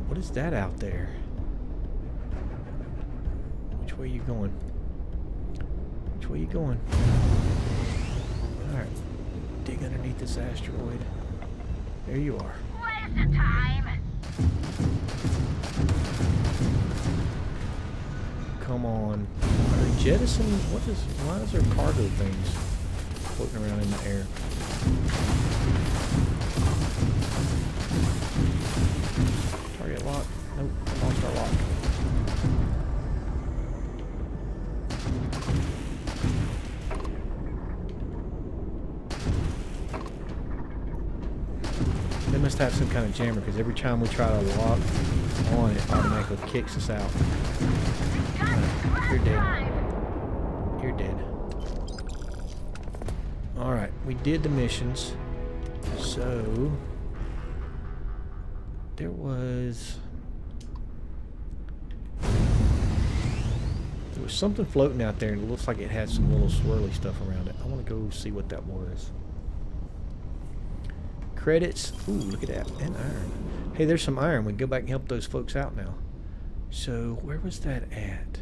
What is that out there? Which way are you going? Which way are you going? Alright. Dig underneath this asteroid. There you are. Waste of time. Come on. Are they jettisoning? Why is there cargo things floating around in the air? Target lock. Nope, I lost our lock. They must have some kind of jammer because every time we try to lock on it automatically kicks us out. You're dead. You're dead. Alright, we did the missions. So there was something floating out there and it looks like it had some little swirly stuff around it. I want to go see what that was. Credits. Ooh, look at that. And iron. Hey, there's some iron. We can go back and help those folks out now. So, where was that at?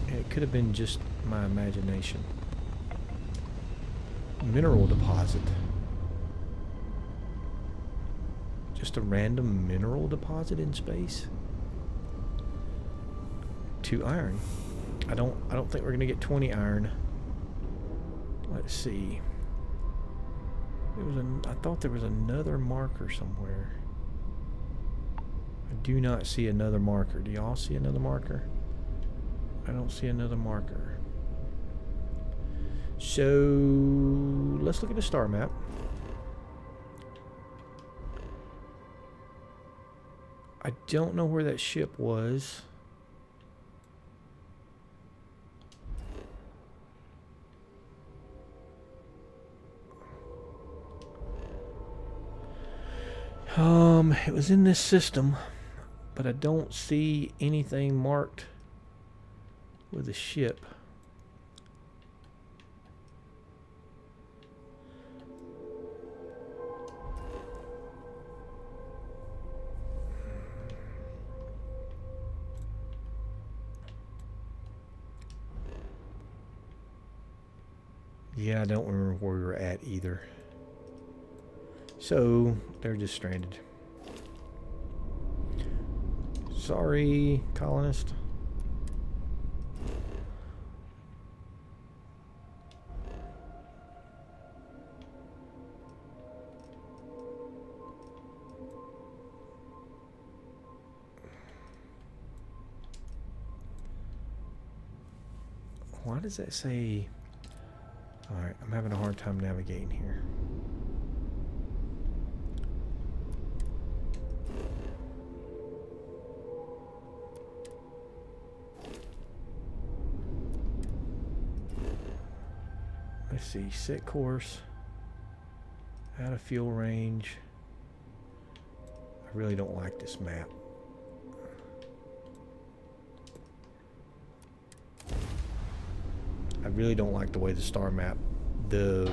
It could have been just my imagination. Mineral deposit. Just a random mineral deposit in space? 2 iron. I don't think we're gonna get 20 iron. Let's see. I thought there was another marker somewhere. I do not see another marker. Do y'all see another marker? I don't see another marker. So let's look at the star map. I don't know where that ship was. It was in this system, but I don't see anything marked with a ship. Yeah, I don't remember where we were at either. So, they're just stranded. Sorry, colonist. Why does that say... Alright, I'm having a hard time navigating here. Let's see, set course, out of fuel range. I really don't like this map. I really don't like the way the star map, the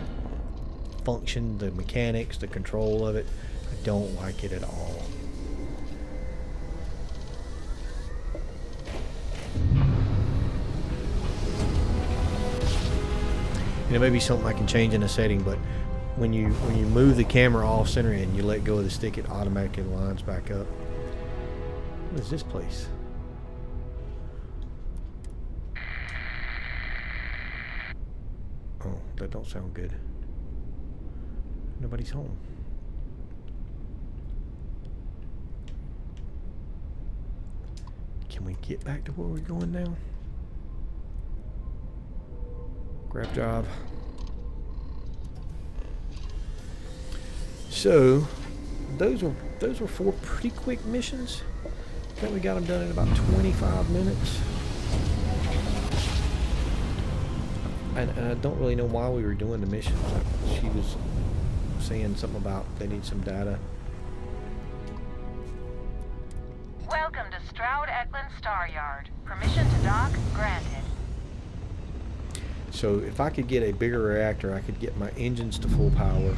function, the mechanics, the control of it. I don't like it at all. And it may be something I can change in a setting, but when you move the camera off center and you let go of the stick, it automatically lines back up. What is this place? Oh, that don't sound good. Nobody's home. Can we get back to where we're going now? Grab job. So, those were 4 pretty quick missions. I think we got them done in about 25 minutes. And I don't really know why we were doing the missions. She was saying something about they need some data. Welcome to Stroud-Eklund Staryard. Permission to dock granted. So if I could get a bigger reactor, I could get my engines to full power.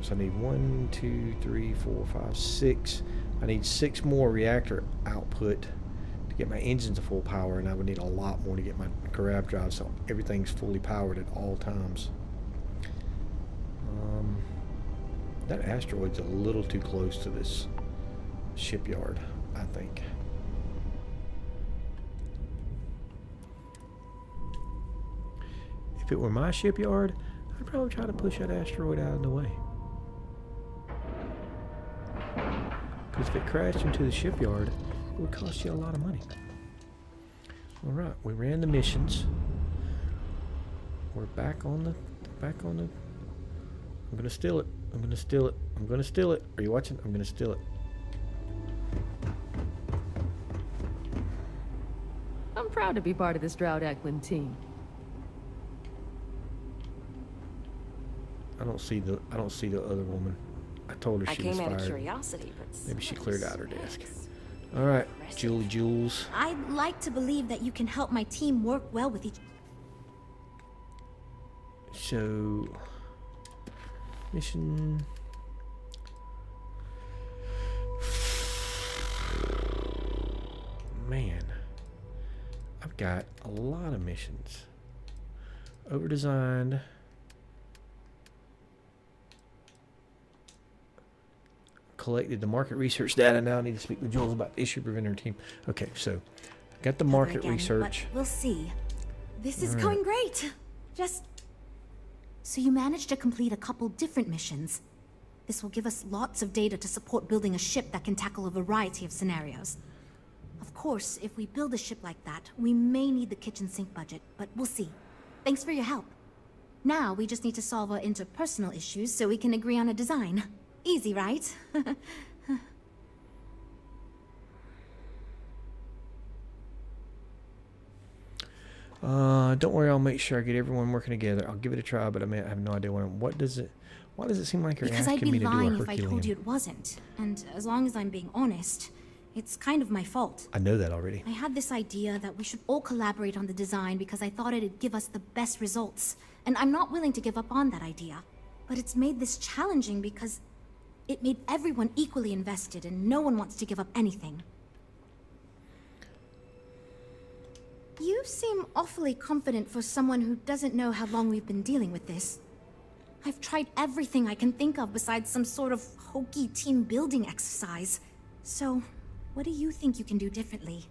So I need 1, 2, 3, 4, 5, 6. I need 6 more reactor output to get my engines to full power, and I would need a lot more to get my grab drive, so everything's fully powered at all times. That asteroid's a little too close to this shipyard, I think. If it were my shipyard, I'd probably try to push that asteroid out of the way. Because if it crashed into the shipyard, it would cost you a lot of money. Alright, we ran the missions. We're back on the... I'm gonna steal it. I'm gonna steal it. I'm gonna steal it. Are you watching? I'm gonna steal it. I'm proud to be part of the Stroud-Eklund team. I don't see the other woman. I told her she was fired. I came out of curiosity, but maybe she cleared out her desk. All right, Jules. I'd like to believe that you can help my team work well with each. So, mission. Man, I've got a lot of missions. Over-designed. Collected the market research data. Now I need to speak with Jules about the issue preventer team. Okay, so got the market research. We'll see. This is going great. So you managed to complete a couple different missions. This will give us lots of data to support building a ship that can tackle a variety of scenarios. Of course, if we build a ship like that, we may need the kitchen sink budget, but we'll see. Thanks for your help. Now we just need to solve our interpersonal issues so we can agree on a design. Easy, right? Don't worry, I'll make sure I get everyone working together. I'll give it a try, but I have no idea why does it seem like you're asking me to do a Herculean? Because I'd be lying if I told you it wasn't. And as long as I'm being honest, it's kind of my fault. I know that already. I had this idea that we should all collaborate on the design because I thought it'd give us the best results. And I'm not willing to give up on that idea. But it's made this challenging because it made everyone equally invested and no one wants to give up anything. You seem awfully confident for someone who doesn't know how long we've been dealing with this. I've tried everything I can think of besides some sort of hokey team building exercise. So, what do you think you can do differently?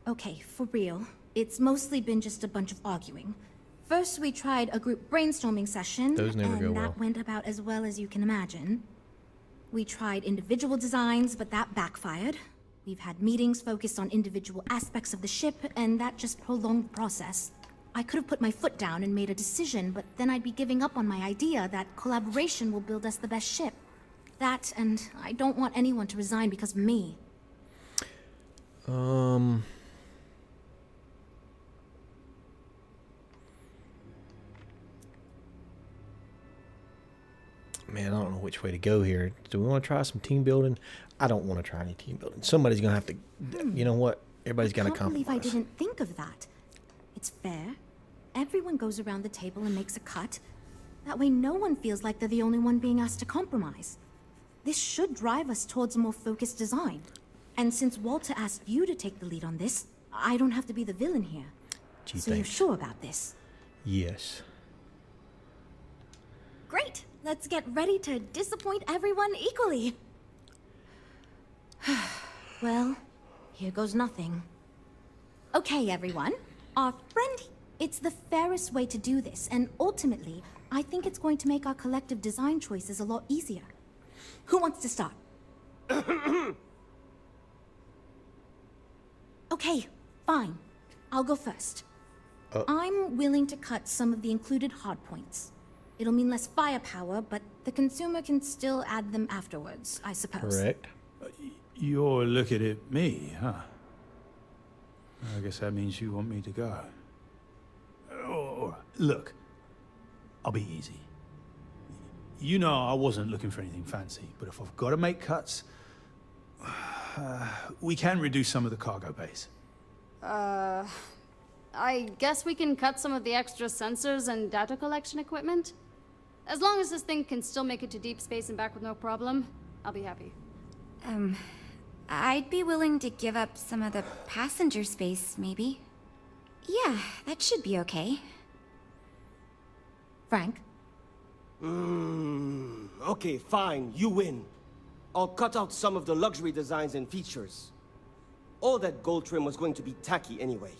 Okay, for real. It's mostly been just a bunch of arguing. First, we tried a group brainstorming session, and that went about as well as you can imagine. We tried individual designs, but that backfired. We've had meetings focused on individual aspects of the ship, and that just prolonged the process. I could have put my foot down and made a decision, but then I'd be giving up on my idea that collaboration will build us the best ship. That, and I don't want anyone to resign because of me. Man, I don't know which way to go here. Do we want to try some team building? I don't want to try any team building. Somebody's going to have to... You know what? Everybody's got to compromise. I can't believe I didn't think of that. It's fair. Everyone goes around the table and makes a cut. That way no one feels like they're the only one being asked to compromise. This should drive us towards a more focused design. And since Walter asked you to take the lead on this, I don't have to be the villain here. Gee, so thanks. You're sure about this? Yes. Great! Let's get ready to disappoint everyone equally. Well, here goes nothing. Okay, everyone. Our friend... It's the fairest way to do this, and ultimately, I think it's going to make our collective design choices a lot easier. Who wants to start? Okay, fine. I'll go first. I'm willing to cut some of the included hardpoints. It'll mean less firepower, but the consumer can still add them afterwards, I suppose. Correct. You're looking at me, huh? I guess that means you want me to go. Oh, look, I'll be easy. You know I wasn't looking for anything fancy, but if I've got to make cuts, we can reduce some of the cargo bays. I guess we can cut some of the extra sensors and data collection equipment. As long as this thing can still make it to deep space and back with no problem, I'll be happy. I'd be willing to give up some of the passenger space, maybe. Yeah, that should be okay. Frank? Okay, fine, you win. I'll cut out some of the luxury designs and features. All that gold trim was going to be tacky anyway.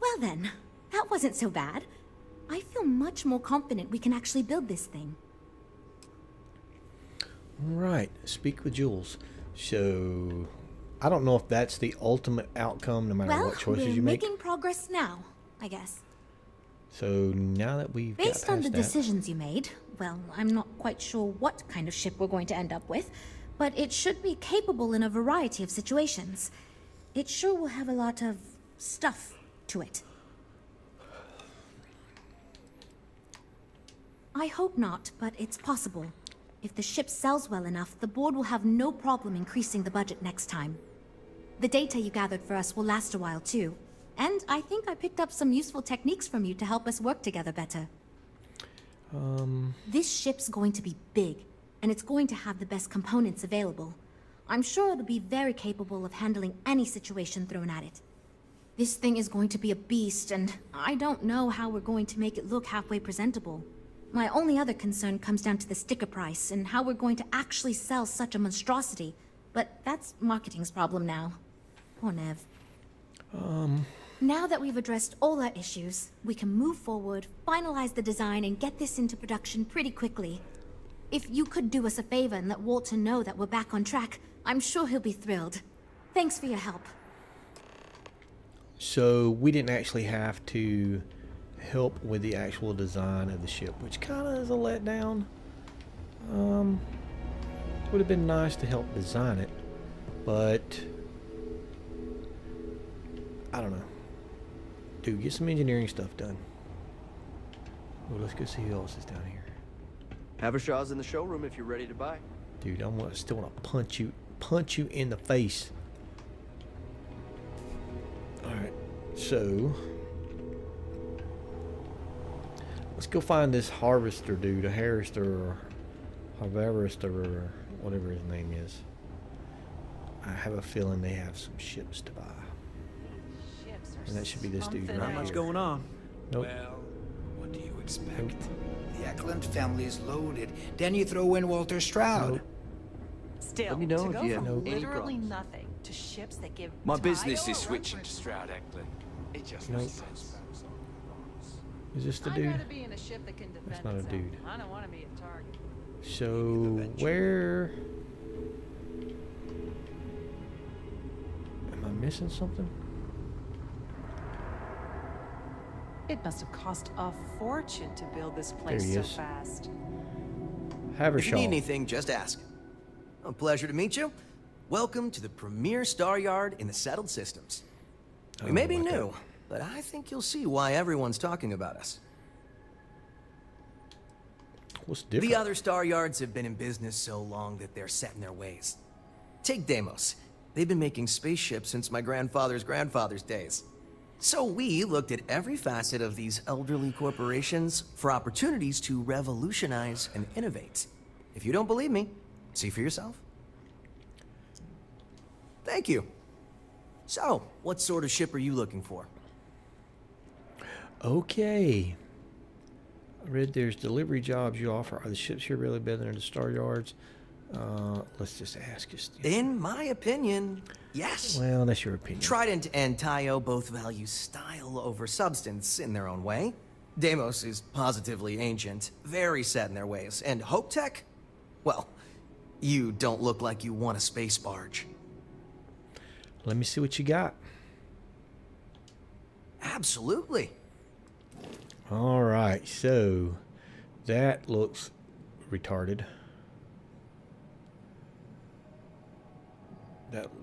Well then, that wasn't so bad. I feel much more confident we can actually build this thing. Right, speak with Jules. So, I don't know if that's the ultimate outcome, no matter what choices you make. We're making progress now, I guess. So now that we've Based on the decisions you made, well, I'm not quite sure what kind of ship we're going to end up with, but it should be capable in a variety of situations. It sure will have a lot of stuff to it. I hope not, but it's possible. If the ship sells well enough, the board will have no problem increasing the budget next time. The data you gathered for us will last a while too. And I think I picked up some useful techniques from you to help us work together better. This ship's going to be big, and it's going to have the best components available. I'm sure it'll be very capable of handling any situation thrown at it. This thing is going to be a beast, and I don't know how we're going to make it look halfway presentable. My only other concern comes down to the sticker price and how we're going to actually sell such a monstrosity. But that's marketing's problem now. Poor Nev. Now that we've addressed all our issues, we can move forward, finalize the design, and get this into production pretty quickly. If you could do us a favor and let Walter know that we're back on track, I'm sure he'll be thrilled. Thanks for your help. So we didn't actually have to help with the actual design of the ship, which kind of is a letdown. It would have been nice to help design it, but I don't know. Dude, get some engineering stuff done. Well, let's go see who else is down here. Havershaw's in the showroom if you're ready to buy. Dude, I still want to punch you in the face. All right, so let's go find this harvester dude, a harvester or harvester or whatever his name is. I have a feeling they have some ships to buy. And that should be this dude right Not much here. going on. Nope. Well, what do you expect? The Eklund family is loaded. Then you throw in Walter Stroud. Nope. Still, Let me know to if go you from have any literally problems. nothing to ships that give My Tayo business a is run switching for to its Stroud-Eklund. It just Nope. makes sense. Is this the I'd dude? rather be in a ship that can defend That's not a itself. dude. I don't want to be a target. So where am I missing something? It must have cost a fortune to build this There place he so is. fast. If you need Havershaw. anything, just ask. A pleasure to meet you. Welcome to the premier Staryard in the settled systems. We may be new, but I think you'll see why everyone's talking about us. What's different? The other Staryards have been in business so long that they're set in their ways. Take Deimos. They've been making spaceships since my grandfather's grandfather's days. So we looked at every facet of these elderly corporations for opportunities to revolutionize and innovate. If you don't believe me, see for yourself. Thank you. So, what sort of ship are you looking for? Okay. I read there's delivery jobs you offer. Are the ships here really better than the Staryards? Let's just ask you. In my opinion, yes. Well, that's your opinion. Trident and Tayo both value style over substance in their own way. Deimos is positively ancient, very set in their ways. And Hope Tech? Well, you don't look like you want a space barge. Let me see what you got. Absolutely. All right, so that looks retarded.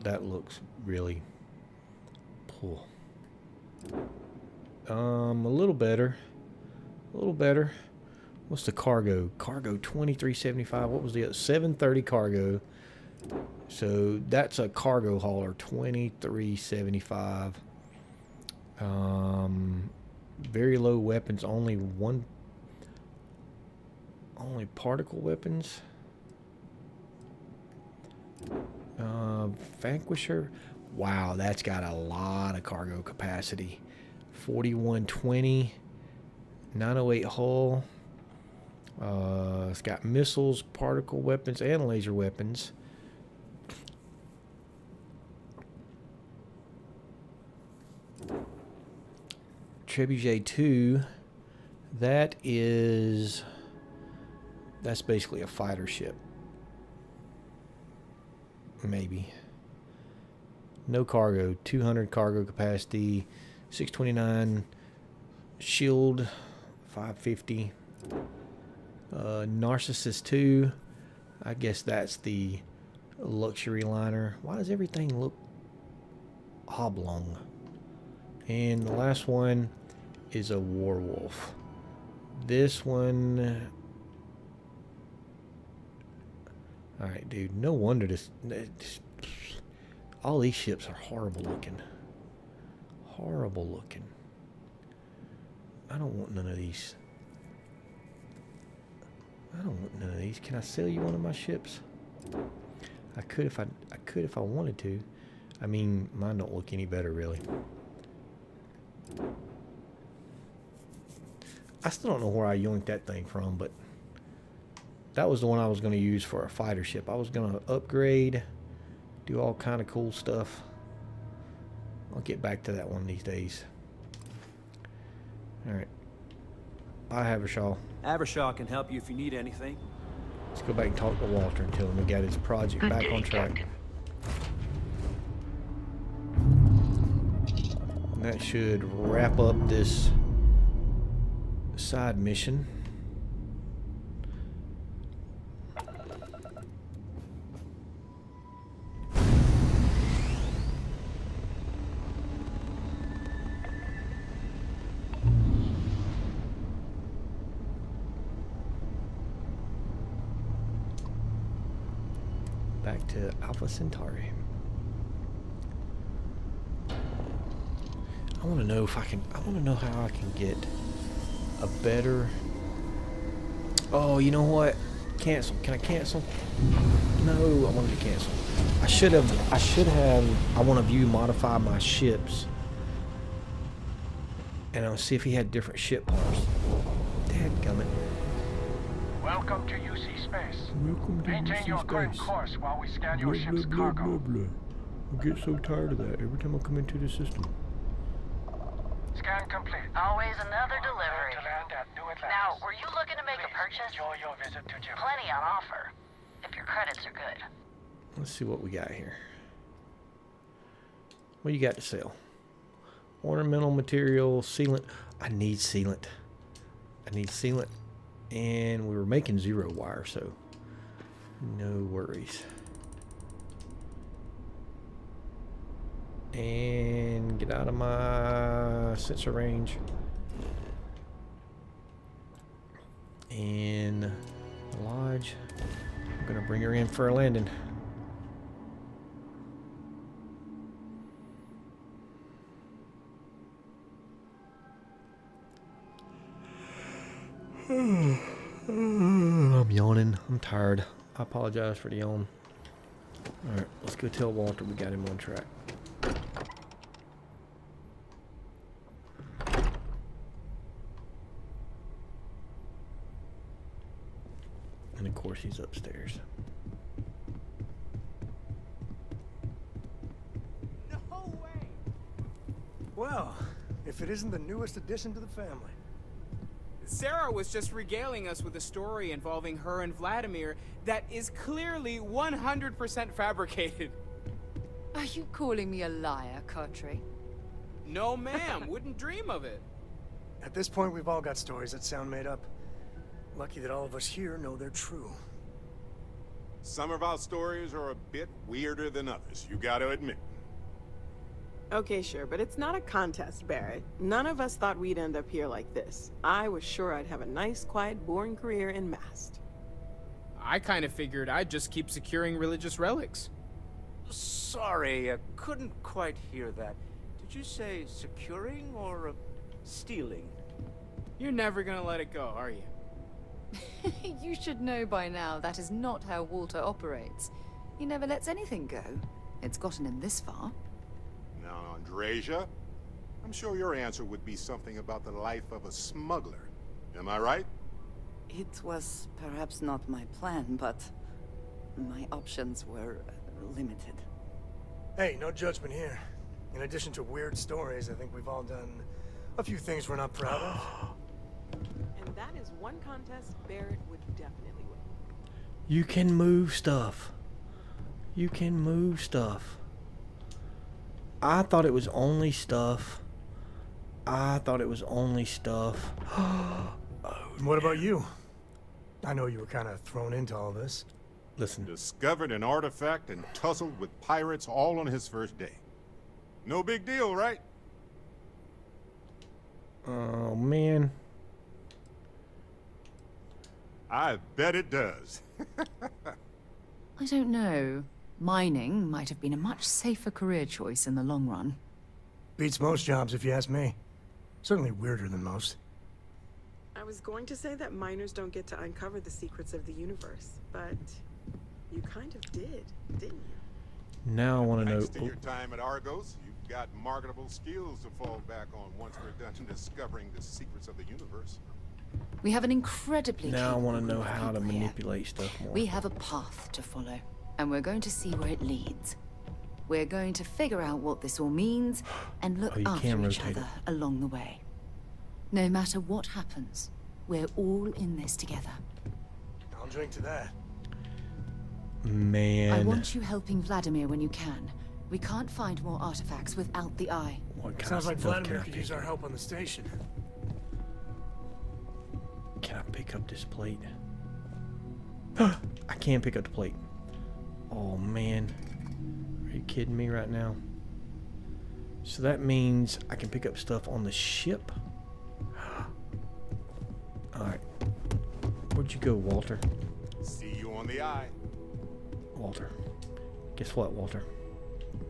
That looks really cool. A little better. A little better. What's the cargo? Cargo 2375. What was the other? 730 cargo. So that's a cargo hauler, 2375. Very low weapons, only particle weapons. Vanquisher. Wow, that's got a lot of cargo capacity. 4120. 908 hull. It's got missiles, particle weapons, and laser weapons. Trebuchet 2, that's basically a fighter ship. Maybe. No cargo, 200 cargo capacity, 629 shield, 550. Narcissus 2, I guess that's the luxury liner. Why does everything look oblong? And the last one is a Warwolf. This one... Alright, dude. No wonder this... All these ships are horrible looking. Horrible looking. I don't want none of these. I don't want none of these. Can I sell you one of my ships? I could if I wanted to. I mean, mine don't look any better, really. I still don't know where I yoinked that thing from, but that was the one I was going to use for a fighter ship. I was going to upgrade, do all kind of cool stuff. I'll get back to that one these days. Alright. Bye, Havershaw. Havershaw can help you if you need anything. Let's go back and talk to Walter and tell him we got his project back on track. And that should wrap up this side mission. Back to Alpha Centauri. I want to know if I want to know how I can get a better... Oh, you know what? Cancel. Can I cancel? No, I wanted to cancel. I should have, I want to view modify my ships. And I'll see if he had different ship parts. Dadgummit. Welcome to UC Space. Welcome to Maintain UC your current Space. course while we scan your ship's cargo. I get so tired of that every time I come into the system. Scan complete. Always another delivery. To land at New Atlantis. Now, were you looking to make a purchase? Enjoy your visit to Jim. Plenty on offer, if your credits are good. Let's see what we got here. What you got to sell? Ornamental material, sealant. I need sealant. And we were making 0 wire, so no worries. And get out of my sensor range. And lodge. I'm gonna bring her in for a landing. I'm yawning. I'm tired. I apologize for the yawn. Alright, let's go tell Walter we got him on track. And of course he's upstairs. No way! Well, if it isn't the newest addition to the family. Sarah was just regaling us with a story involving her and Vladimir that is clearly 100% fabricated. Are you calling me a liar, Cartray? No, ma'am. Wouldn't dream of it. At this point, we've all got stories that sound made up. Lucky that all of us here know they're true. Some of our stories are a bit weirder than others, you gotta admit. Okay, sure, but it's not a contest, Barrett. None of us thought we'd end up here like this. I was sure I'd have a nice, quiet, boring career in Mast. I kind of figured I'd just keep securing religious relics. Sorry, I couldn't quite hear that. Did you say securing or stealing? You're never gonna let it go, are you? You should know by now that is not how Walter operates. He never lets anything go. It's gotten him this far. Now, Andreja, I'm sure your answer would be something about the life of a smuggler. Am I right? It was perhaps not my plan, but my options were limited. Hey, no judgment here. In addition to weird stories, I think we've all done a few things we're not proud of. And that is one contest Barrett would definitely win. You can move stuff. You can move stuff. I thought it was only stuff. What about you? I know you were kind of thrown into all this. Listen. Discovered an artifact and tussled with pirates all on his first day. No big deal, right? Oh, man. I bet it does. I don't know. Mining might have been a much safer career choice in the long run. Beats most jobs, if you ask me. Certainly weirder than most. I was going to say that miners don't get to uncover the secrets of the universe, but you kind of did, didn't you? Now I want to know. Thanks to your time at Argos, you've got marketable skills to fall back on once we're done discovering the secrets of the universe. We have an incredibly Now I want to capable know group of how to people here. manipulate stuff more. We have a path to follow, and we're going to see where it leads. We're going to figure out what this all means and look you after can each rotate other along the way. No matter what happens, we're all in this together. I'll drink to that. Man. I want you helping Vladimir when you can. We can't find more artifacts without the eye. What kind Sounds of like stuff Vladimir can I could pick use our up? help on the station. Can I pick up this plate? I can pick up the plate. Oh, man. Are you kidding me right now? So that means I can pick up stuff on the ship? Alright. Where'd you go, Walter? See you on the eye. Walter. Guess what, Walter?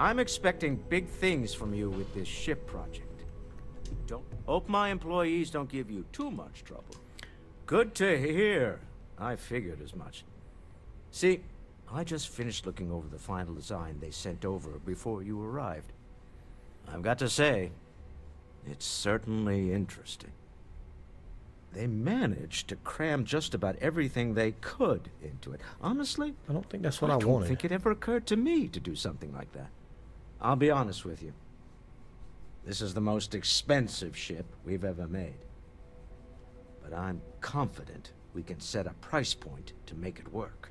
I'm expecting big things from you with this ship project. Hope my employees don't give you too much trouble. Good to hear. I figured as much. See, I just finished looking over the final design they sent over before you arrived. I've got to say, it's certainly interesting. They managed to cram just about everything they could into it. Honestly, I don't think that's what I I don't wanted. think it ever occurred to me to do something like that. I'll be honest with you. This is the most expensive ship we've ever made. But I'm confident we can set a price point to make it work.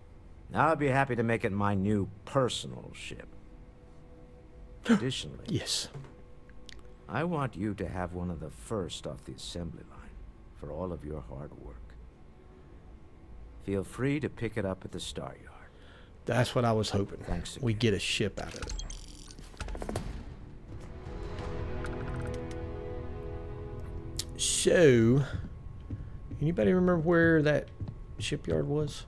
I'll be happy to make it my new personal ship. Additionally, yes, I want you to have one of the first off the assembly line for all of your hard work. Feel free to pick it up at the Staryard. That's what I was hoping. Thanks we get a ship out of it. So, anybody remember where that shipyard was?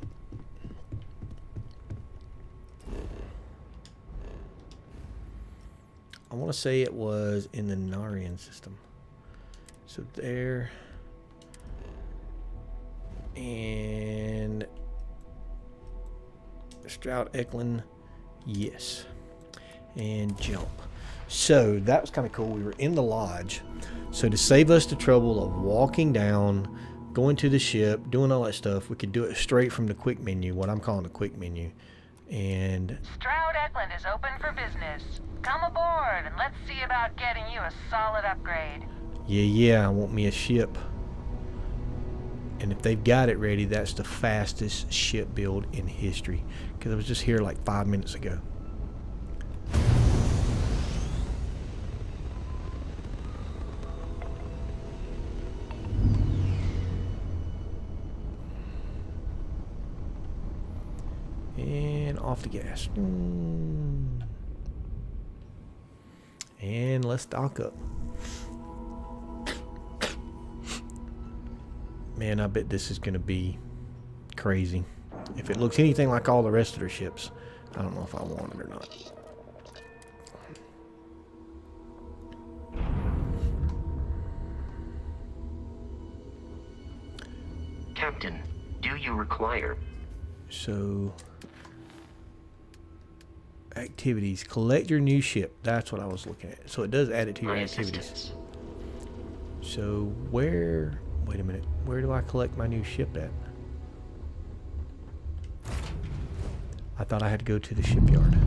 I want to say it was in the Narian system. So there. And Stroud-Eklund, yes. And jump. So that was kind of cool. We were in the lodge. So to save us the trouble of walking down, going to the ship, doing all that stuff, we could do it straight from the quick menu, what I'm calling the quick menu. And Stroud-Eklund is open for business. Come aboard and let's see about getting you a solid upgrade. yeah, I want me a ship. And if they've got it ready, that's the fastest ship build in history. Because I was just here like 5 minutes ago. And off the gas. And let's dock up. Man, I bet this is going to be crazy. If it looks anything like all the rest of their ships, I don't know if I want it or not. Captain, do you require? So, activities. Collect your new ship. That's what I was looking at. So it does add it to your activities. So where... Wait a minute. Where do I collect my new ship at? I thought I had to go to the shipyard.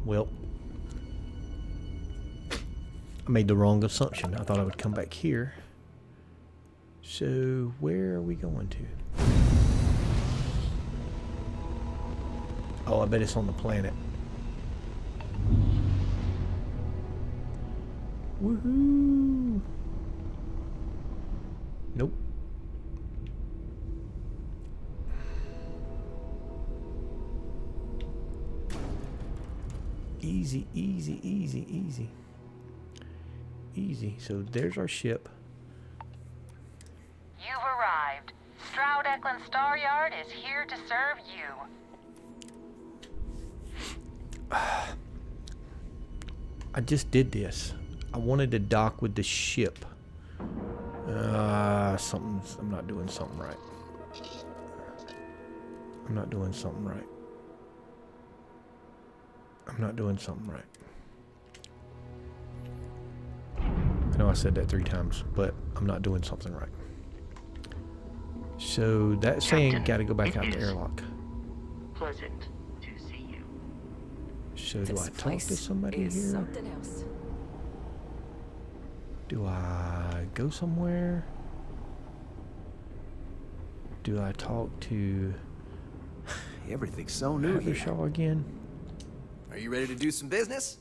Well, I made the wrong assumption. I thought I would come back here. So, where are we going to? Oh, I bet it's on the planet. Woohoo! Nope. Easy, easy, easy, easy. Easy. So there's our ship. You've arrived. Stroud-Eklund Staryard is here to serve you. I just did this. I wanted to dock with the ship. I'm not doing something right. I'm not doing something right. I'm not doing something right. I know I said that 3 times, but I'm not doing something right. So that's saying got to go back out the airlock. Pleasant to see you. So do I talk to somebody here? Something else. Do I go somewhere? Do I talk to Everything's so new here. Havershaw again? Are you ready to do some business?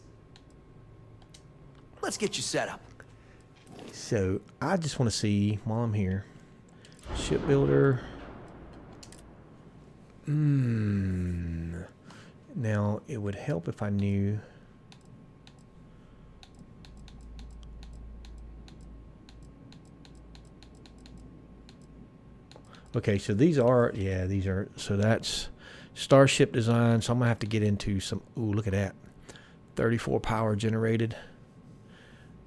Let's get you set up. So I just want to see while I'm here. Shipbuilder. Now it would help if I knew. Okay, so these are, yeah, these are, so that's starship design. So I'm gonna have to get into some, ooh, look at that. 34 power generated.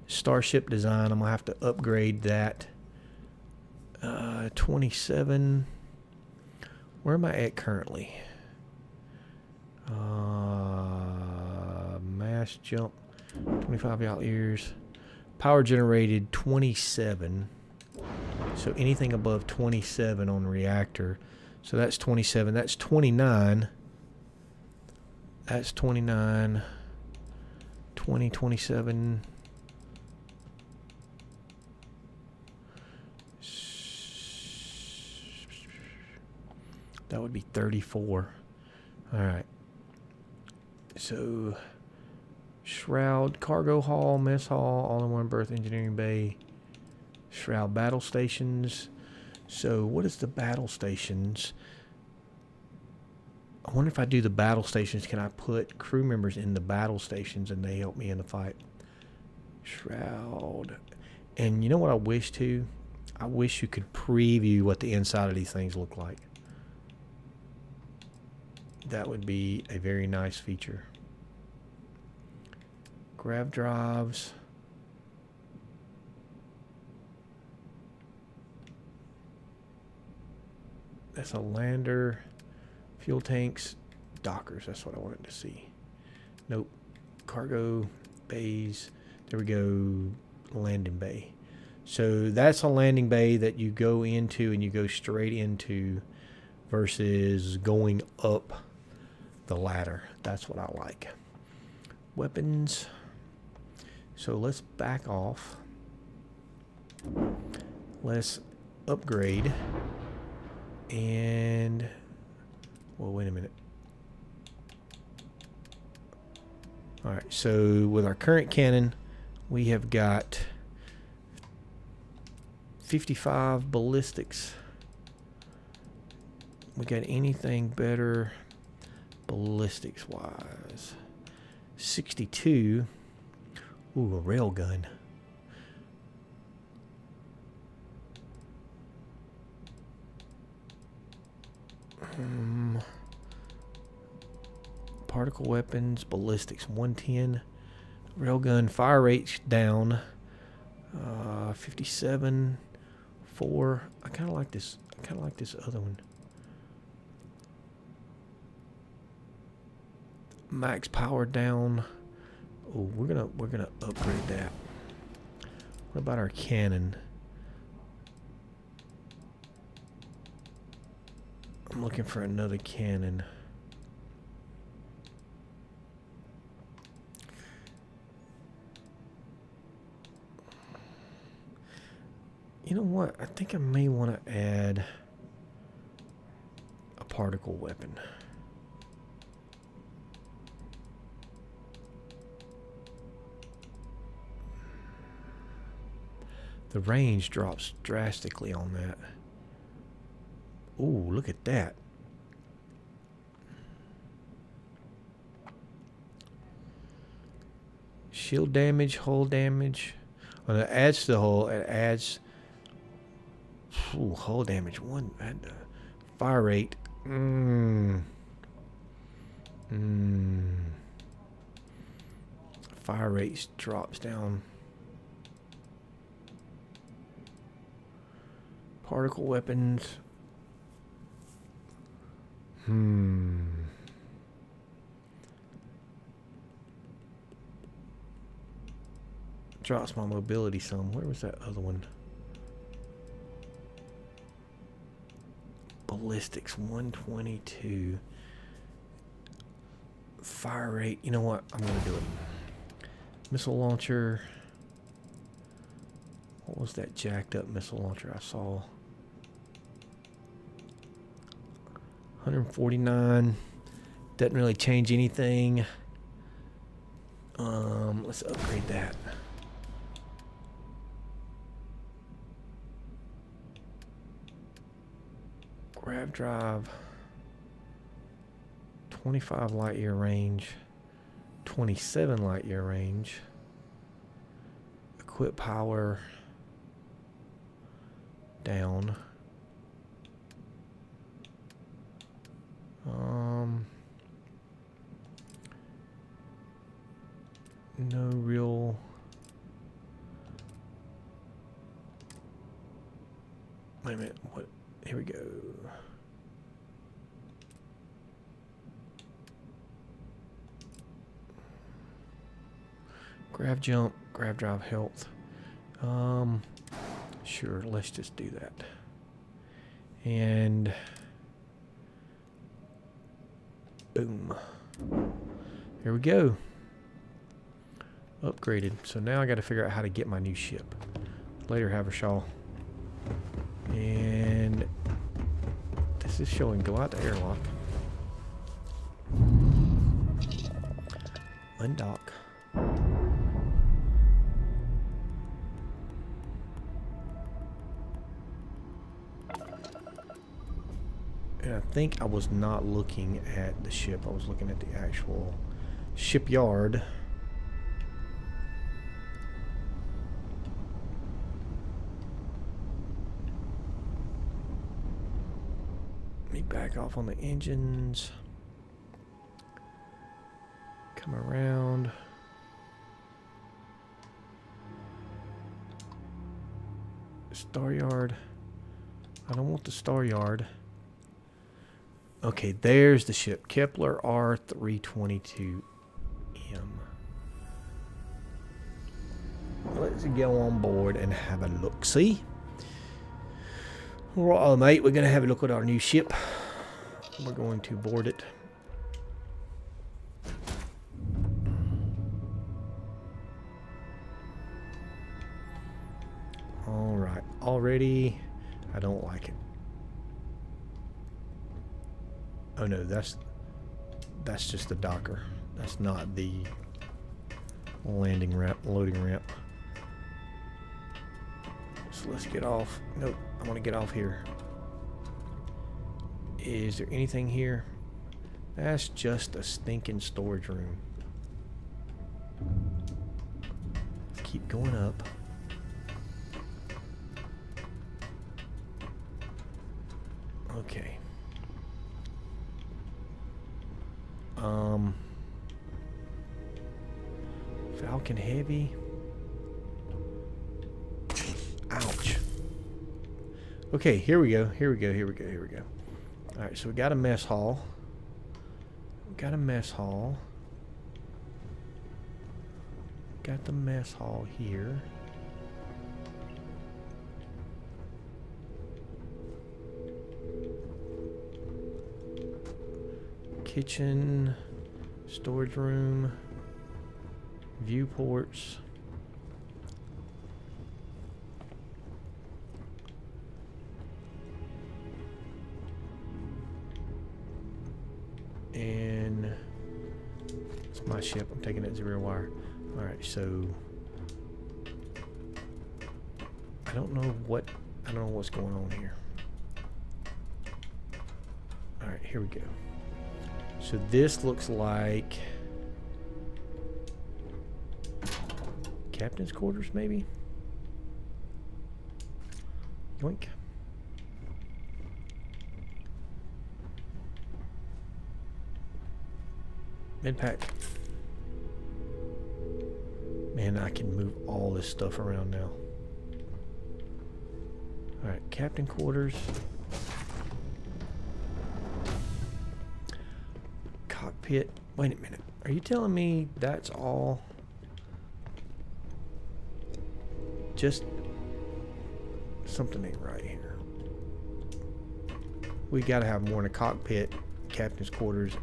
Starship design, I'm gonna have to upgrade that. 27. Where am I at currently? Mass jump, 25 yacht years. Power generated 27. So anything above 27 on the reactor. So that's 27. That's 29. That's 29. 20, 27. That would be 34. All right. So Shroud, cargo hall, mess hall, all-in-one berth, engineering bay. Shroud battle stations. So what is the battle stations? I wonder if I do the battle stations, can I put crew members in the battle stations and they help me in the fight? Shroud. And you know what I wish too? I wish you could preview what the inside of these things look like. That would be a very nice feature. Grav drives. That's a lander. Fuel tanks. Dockers. That's what I wanted to see. Nope. Cargo bays. There we go. Landing bay. So that's a landing bay that you go into and you go straight into versus going up the ladder. That's what I like. Weapons. So let's back off. Let's upgrade. And, well, wait a minute. All right, so with our current cannon, we have got 55 ballistics. We got anything better ballistics wise? 62. Ooh, a railgun. Particle weapons, ballistics, 110. Railgun, fire rate's down. 57, 4. I kind of like this. I kind of like this other one. Max power down. Oh, we're gonna upgrade that. What about our cannon? I'm looking for another cannon. You know what? I think I may want to add a particle weapon. The range drops drastically on that. Ooh, look at that. Shield damage, hull damage. When it adds to the hull, it adds... Ooh, hull damage. One. Fire rate. Fire rate drops down. Particle weapons. Drops my mobility some. Where was that other one? Ballistics 122. Fire rate. You know what? I'm gonna do it. Missile launcher. What was that jacked up missile launcher I saw? 149. Doesn't really change anything. Let's upgrade that. Grav drive. 25 light year range. 27 light year range. Equip power. Down. No real. Wait a minute. What? Here we go. Grav jump, grav drive health. Sure, let's just do that. And boom. Here we go. Upgraded. So now I got to figure out how to get my new ship. Later, Havershaw. And this is showing go out to airlock. Undock. And I think I was not looking at the ship. I was looking at the actual shipyard. Let me back off on the engines. Come around. Staryard. I don't want the Staryard. Okay, there's the ship. Kepler R322M. Let's go on board and have a look. See? Alright, mate, we're going to have a look at our new ship. We're going to board it. Alright, already I don't like it. Oh no, that's just the docker. That's not the landing ramp, loading ramp. So So let's get off. Nope, I want to get off here. Is there anything here? That's just a stinking storage room. Let's keep going up. Okay. Falcon Heavy. Ouch. Okay, here we go. Here we go. Here we go. Here we go. All right, so we got a mess hall. We got a mess hall. Got the mess hall here. Kitchen, storage room, viewports. And it's my ship. I'm taking it to rear wire. All right, so I don't know what's going on here. All right, here we go. So this looks like captain's quarters, maybe? Yoink. Mid-pack. Man, I can move all this stuff around now. Alright, captain quarters. Cockpit. Wait a minute. Are you telling me that's all? Just something ain't right here. We gotta have more in a cockpit, captain's quarters.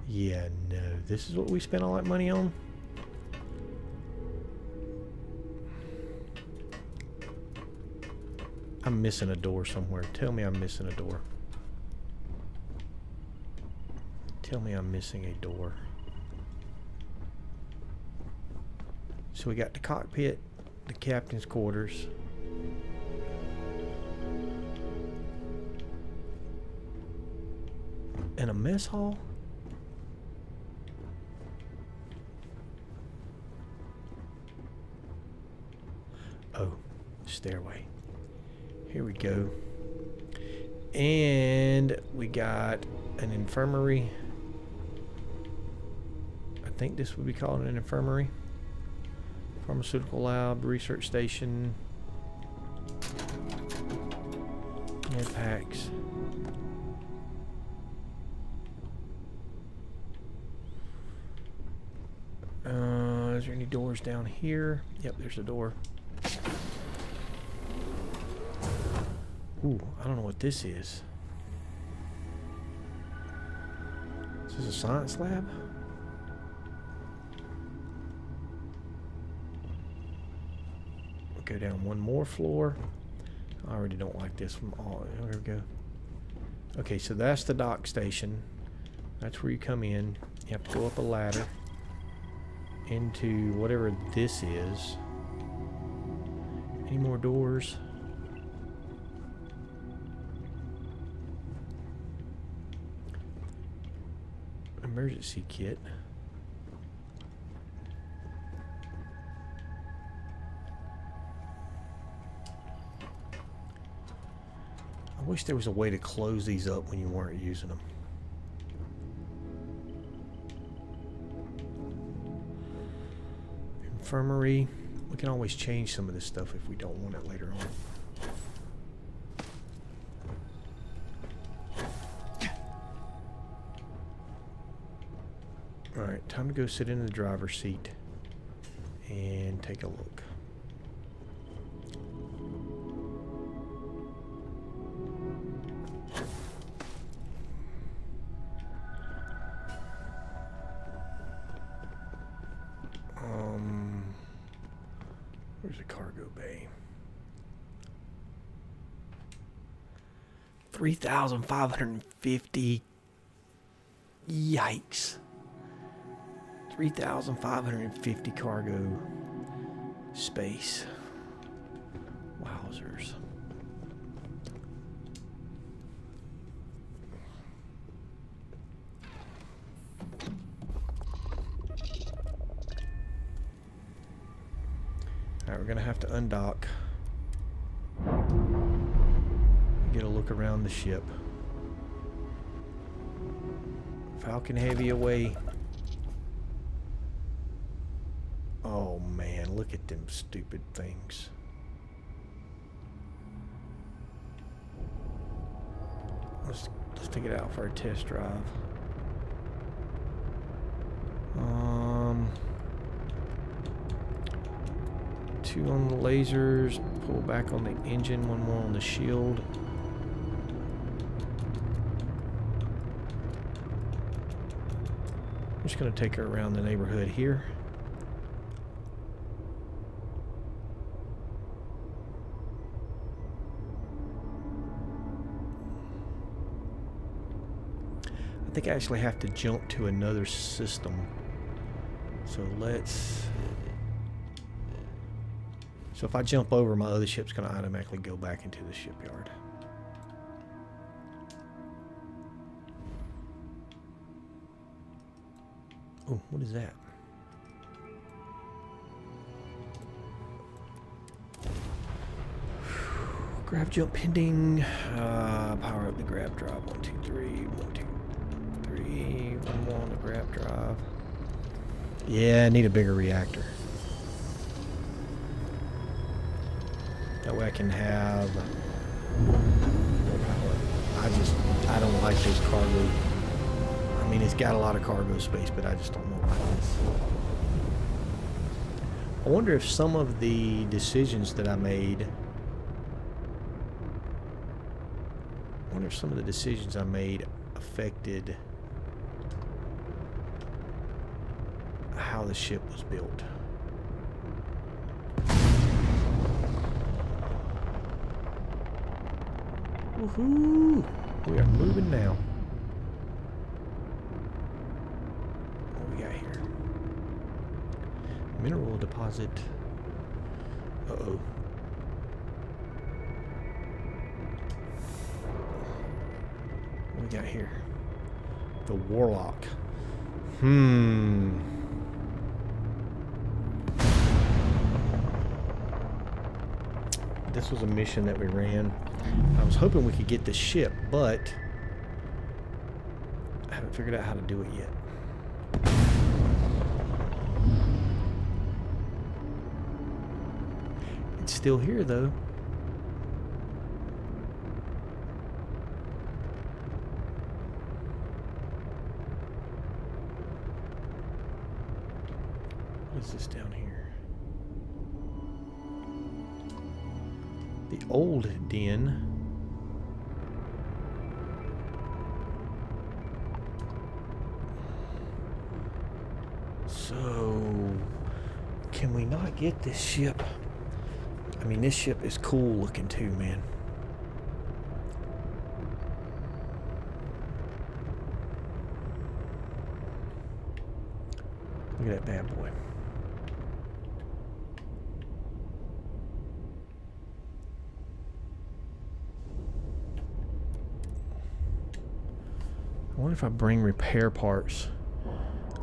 Yeah, no. This is what we spent all that money on? I'm missing a door somewhere. Tell me I'm missing a door. Tell me I'm missing a door. So we got the cockpit, the captain's quarters. And a mess hall? Oh, stairway. Here we go. And we got an infirmary. I think this would be called an infirmary. Pharmaceutical lab, research station. Med packs. Is there any doors down here? Yep, there's a door. Ooh, I don't know what this is. Is this a science lab? We'll go down one more floor. I already don't like this from all. There we go. Okay, so that's the dock station. That's where you come in. You have to go up a ladder into whatever this is. Any more doors? Emergency kit. I wish there was a way to close these up when you weren't using them. Infirmary. We can always change some of this stuff if we don't want it later on. Alright, time to go sit in the driver's seat and take a look. Where's the cargo bay? 3,550 Yikes. 3,550 cargo space. Wowzers. Alright, we're gonna have to undock. Get a look around the ship. Falcon Heavy away. Oh man, look at them stupid things. Let's take it out for a test drive. Two on the lasers, pull back on the engine, one more on the shield. I'm just going to take her around the neighborhood here. I think I actually have to jump to another system. So let's... So if I jump over, my other ship's going to automatically go back into the shipyard. Oh, what is that? Grab jump pending. Power up the grab drive. 1, 2, 3. 1, 2, 3. One more on the grab drive. Yeah, I need a bigger reactor. That way I can have more power. I don't like those cargo. I mean, it's got a lot of cargo space, but I just don't know about this. I wonder if some of the decisions that I made... affected how the ship was built. Woohoo! We are moving now. What we got here? Mineral deposit. Uh-oh. What we got here? The Warlock. This was a mission that we ran. I was hoping we could get the ship, but I haven't figured out how to do it yet. It's still here, though. What is this down here? The old den. So, can we not get this ship? I mean, this ship is cool looking too, man. Look at that bad boy. I wonder if I bring repair parts.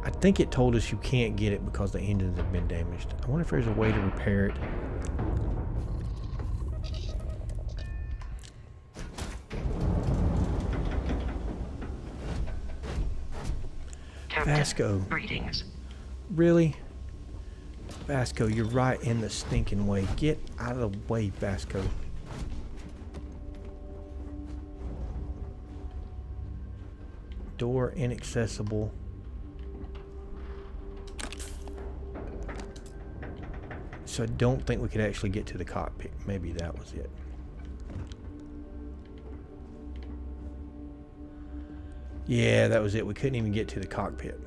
I think it told us you can't get it because the engines have been damaged. I wonder if there's a way to repair it. Captain, Vasco. Greetings. Really? Vasco, you're right in the stinking way. Get out of the way, Vasco. Door inaccessible. So I don't think we could actually get to the cockpit. Maybe that was it. Yeah, that was it. We couldn't even get to the cockpit.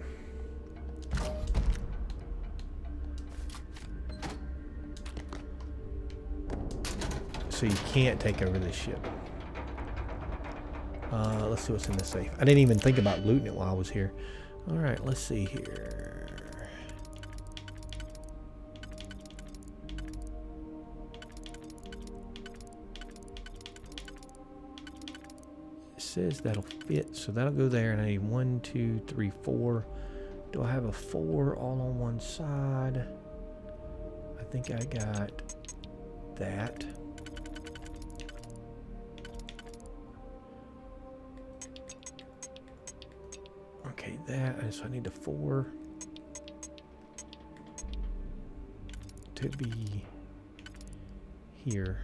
So you can't take over this ship. Let's see what's in this safe. I didn't even think about looting it while I was here. All right, let's see here. It says that'll fit, so that'll go there. And I need 1, 2, 3, 4. Do I have a 4 all on one side? I think I got that. Okay, that, so I need a 4 to be here.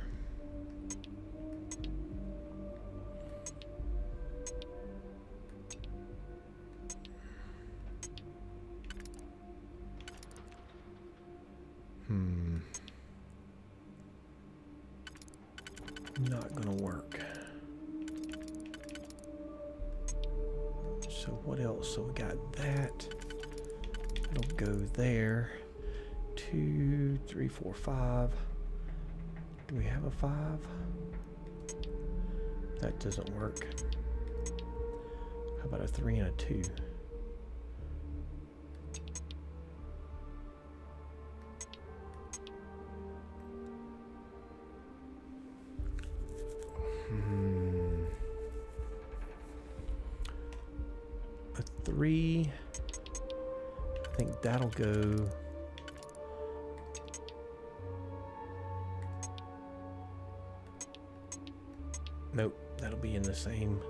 Not gonna work. So what else? So we got that. It'll go there. 2, 3, 4, 5. Do we have a 5? That doesn't work. How about a 3 and a 2? A 3. I think that'll go. Nope, that'll be in the same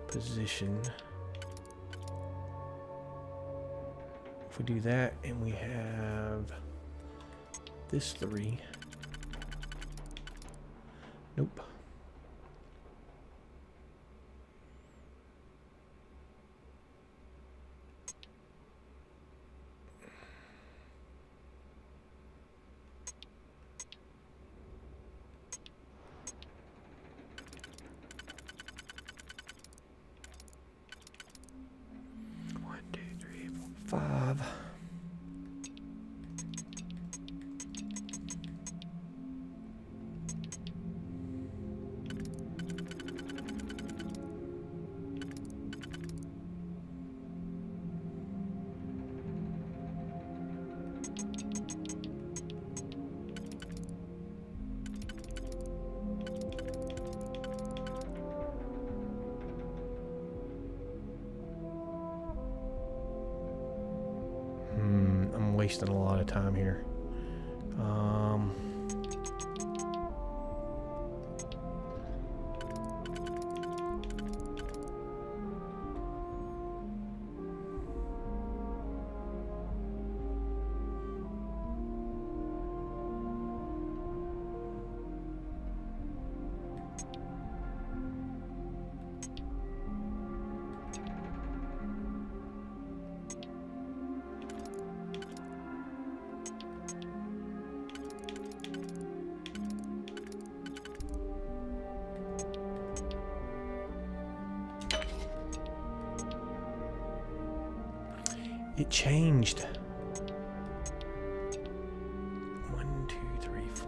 position. If we do that and we have this 3. Nope. I'm wasting a lot of time here. It changed. 1, 2, 3, 4.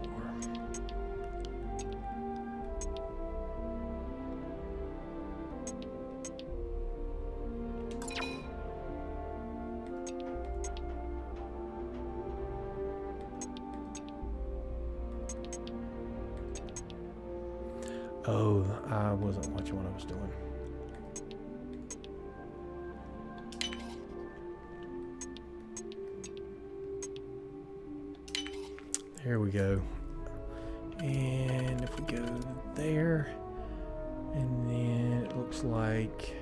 Oh, I wasn't watching what I was doing. Here we go. And if we go there, and then it looks like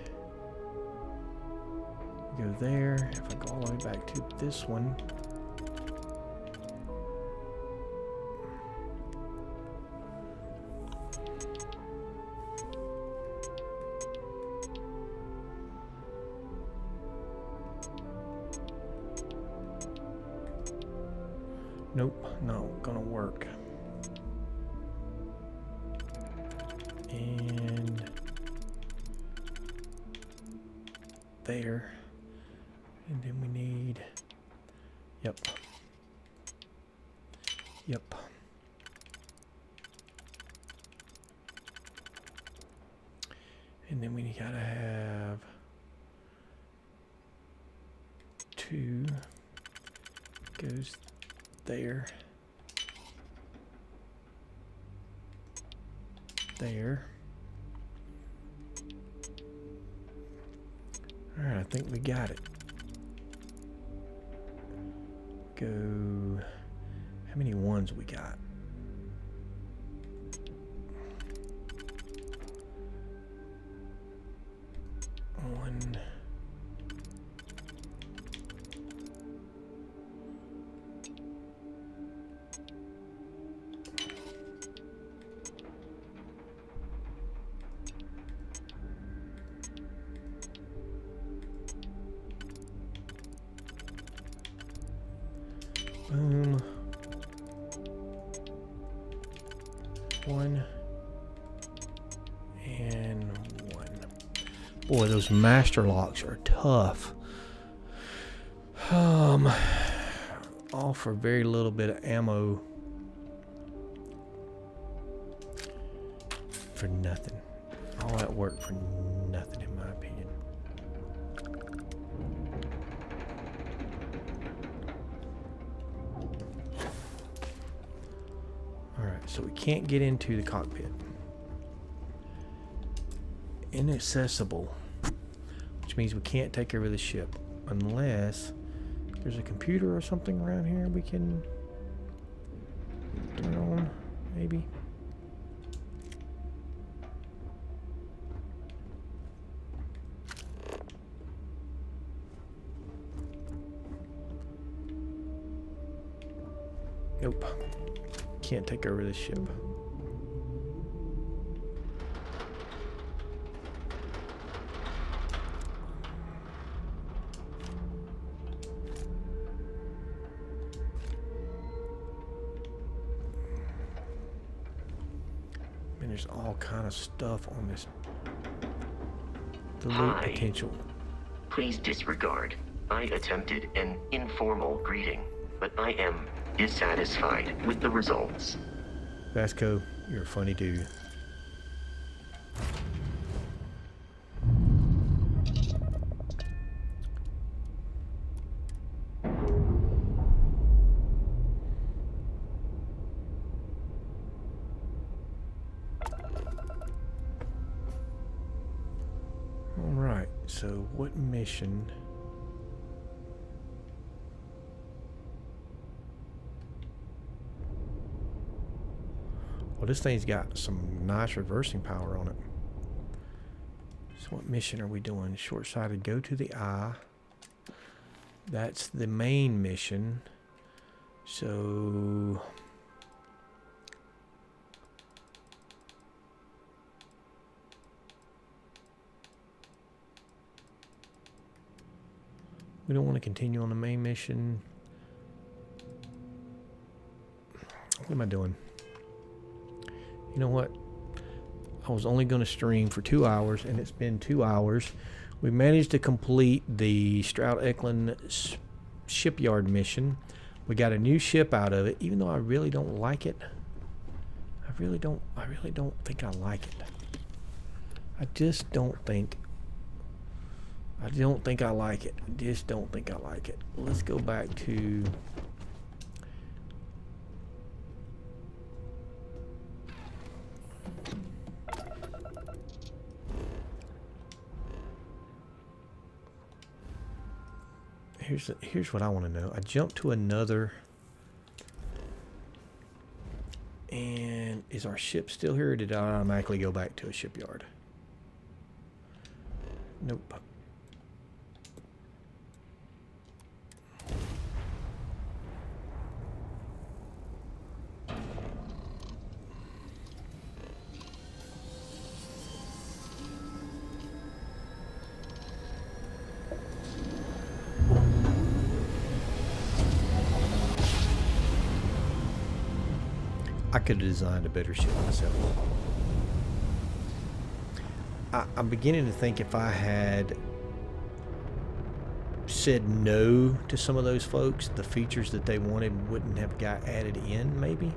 we go there. If I go all the way back to this one, nope, not gonna work. And there. And then we need, yep. Yep. And then we gotta have 2 goes there. There. Alright, I think we got it. Go. How many ones we got? One. Boom. 1 and 1. Boy, those master locks are tough. All for very little bit of ammo. For nothing. All that work for nothing, in my opinion. Alright, so we can't get into the cockpit. Inaccessible. Which means we can't take over the ship. Unless there's a computer or something around here we can turn on, maybe. Nope. Can't take over this ship. And there's all kind of stuff on this. The loot potential. Please disregard. I attempted an informal greeting, but I am dissatisfied with the results. Vasco, you're a funny dude. Alright, so what mission? Well, this thing's got some nice reversing power on it. So what mission are we doing? Short-sighted, go to the eye. That's the main mission. So we don't want to continue on the main mission. What am I doing? You know what? I was only going to stream for 2 hours, and it's been 2 hours. We managed to complete the Stroud-Eklund shipyard mission. We got a new ship out of it, even though I really don't like it. I really don't think I like it. I just don't think I like it. I just don't think I like it. Let's go back to here's what I want to know. I jumped to another, and is our ship still here, or did I automatically go back to a shipyard? Nope. I could have designed a better ship myself. I'm beginning to think if I had said no to some of those folks, the features that they wanted wouldn't have got added in, maybe.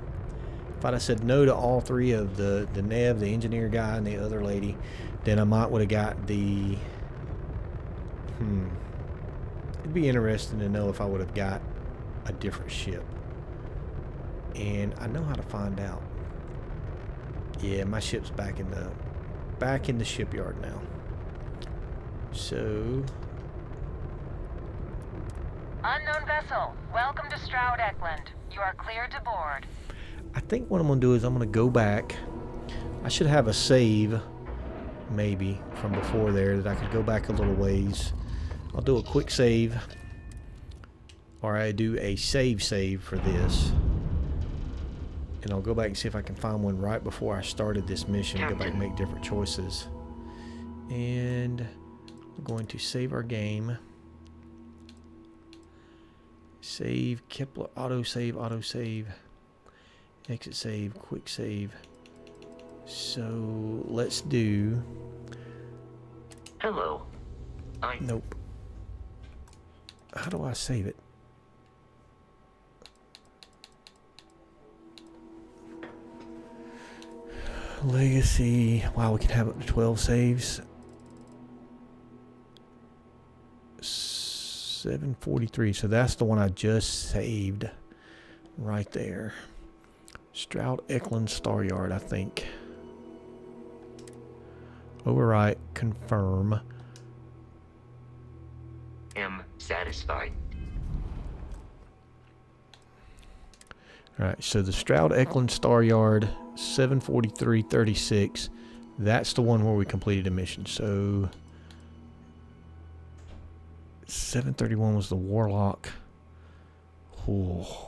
If I'd have said no to all three of the Nev, the engineer guy, and the other lady, then I might would have got the... It'd be interesting to know if I would have got a different ship. And I know how to find out. Yeah, my ship's back in the shipyard now. So... Unknown vessel, welcome to Stroud-Eklund. You are cleared to board. I think what I'm going to do is I'm going to go back. I should have a save, maybe, from before there that I could go back a little ways. I'll do a quick save. Or I do a save for this. And I'll go back and see if I can find one right before I started this mission. Go back and make different choices. And we're going to save our game. Save, Kepler, autosave. Exit save, quick save. So let's do... Hello. Nope. How do I save it? Legacy. Wow, we can have up to 12 saves. 743. So that's the one I just saved. Right there. Stroud-Eklund Staryard, I think. Overwrite. Confirm. Am satisfied. Alright, so the Stroud-Eklund Staryard, 743.36. That's the one where we completed a mission. So 731 was the Warlock. Oh.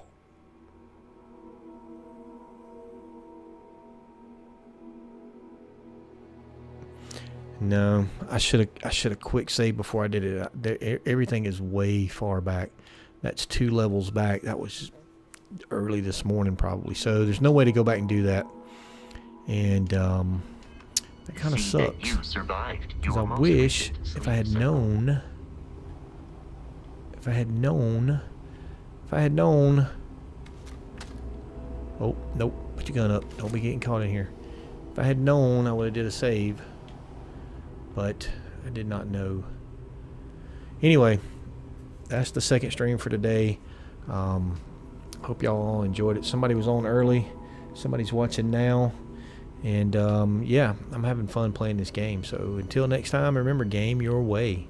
No, I should have quick saved before I did it. Everything is way far back. That's 2 levels back. That was early this morning probably. So there's no way to go back and do that. And that kind of sucks. You survived. Because I wish if I had known. Oh, nope. Put your gun up. Don't be getting caught in here. If I had known, I would have did a save. But I did not know. Anyway, that's the second stream for today. Hope y'all all enjoyed it. Somebody was on early. Somebody's watching now. And yeah, I'm having fun playing this game. So until next time, remember, game your way.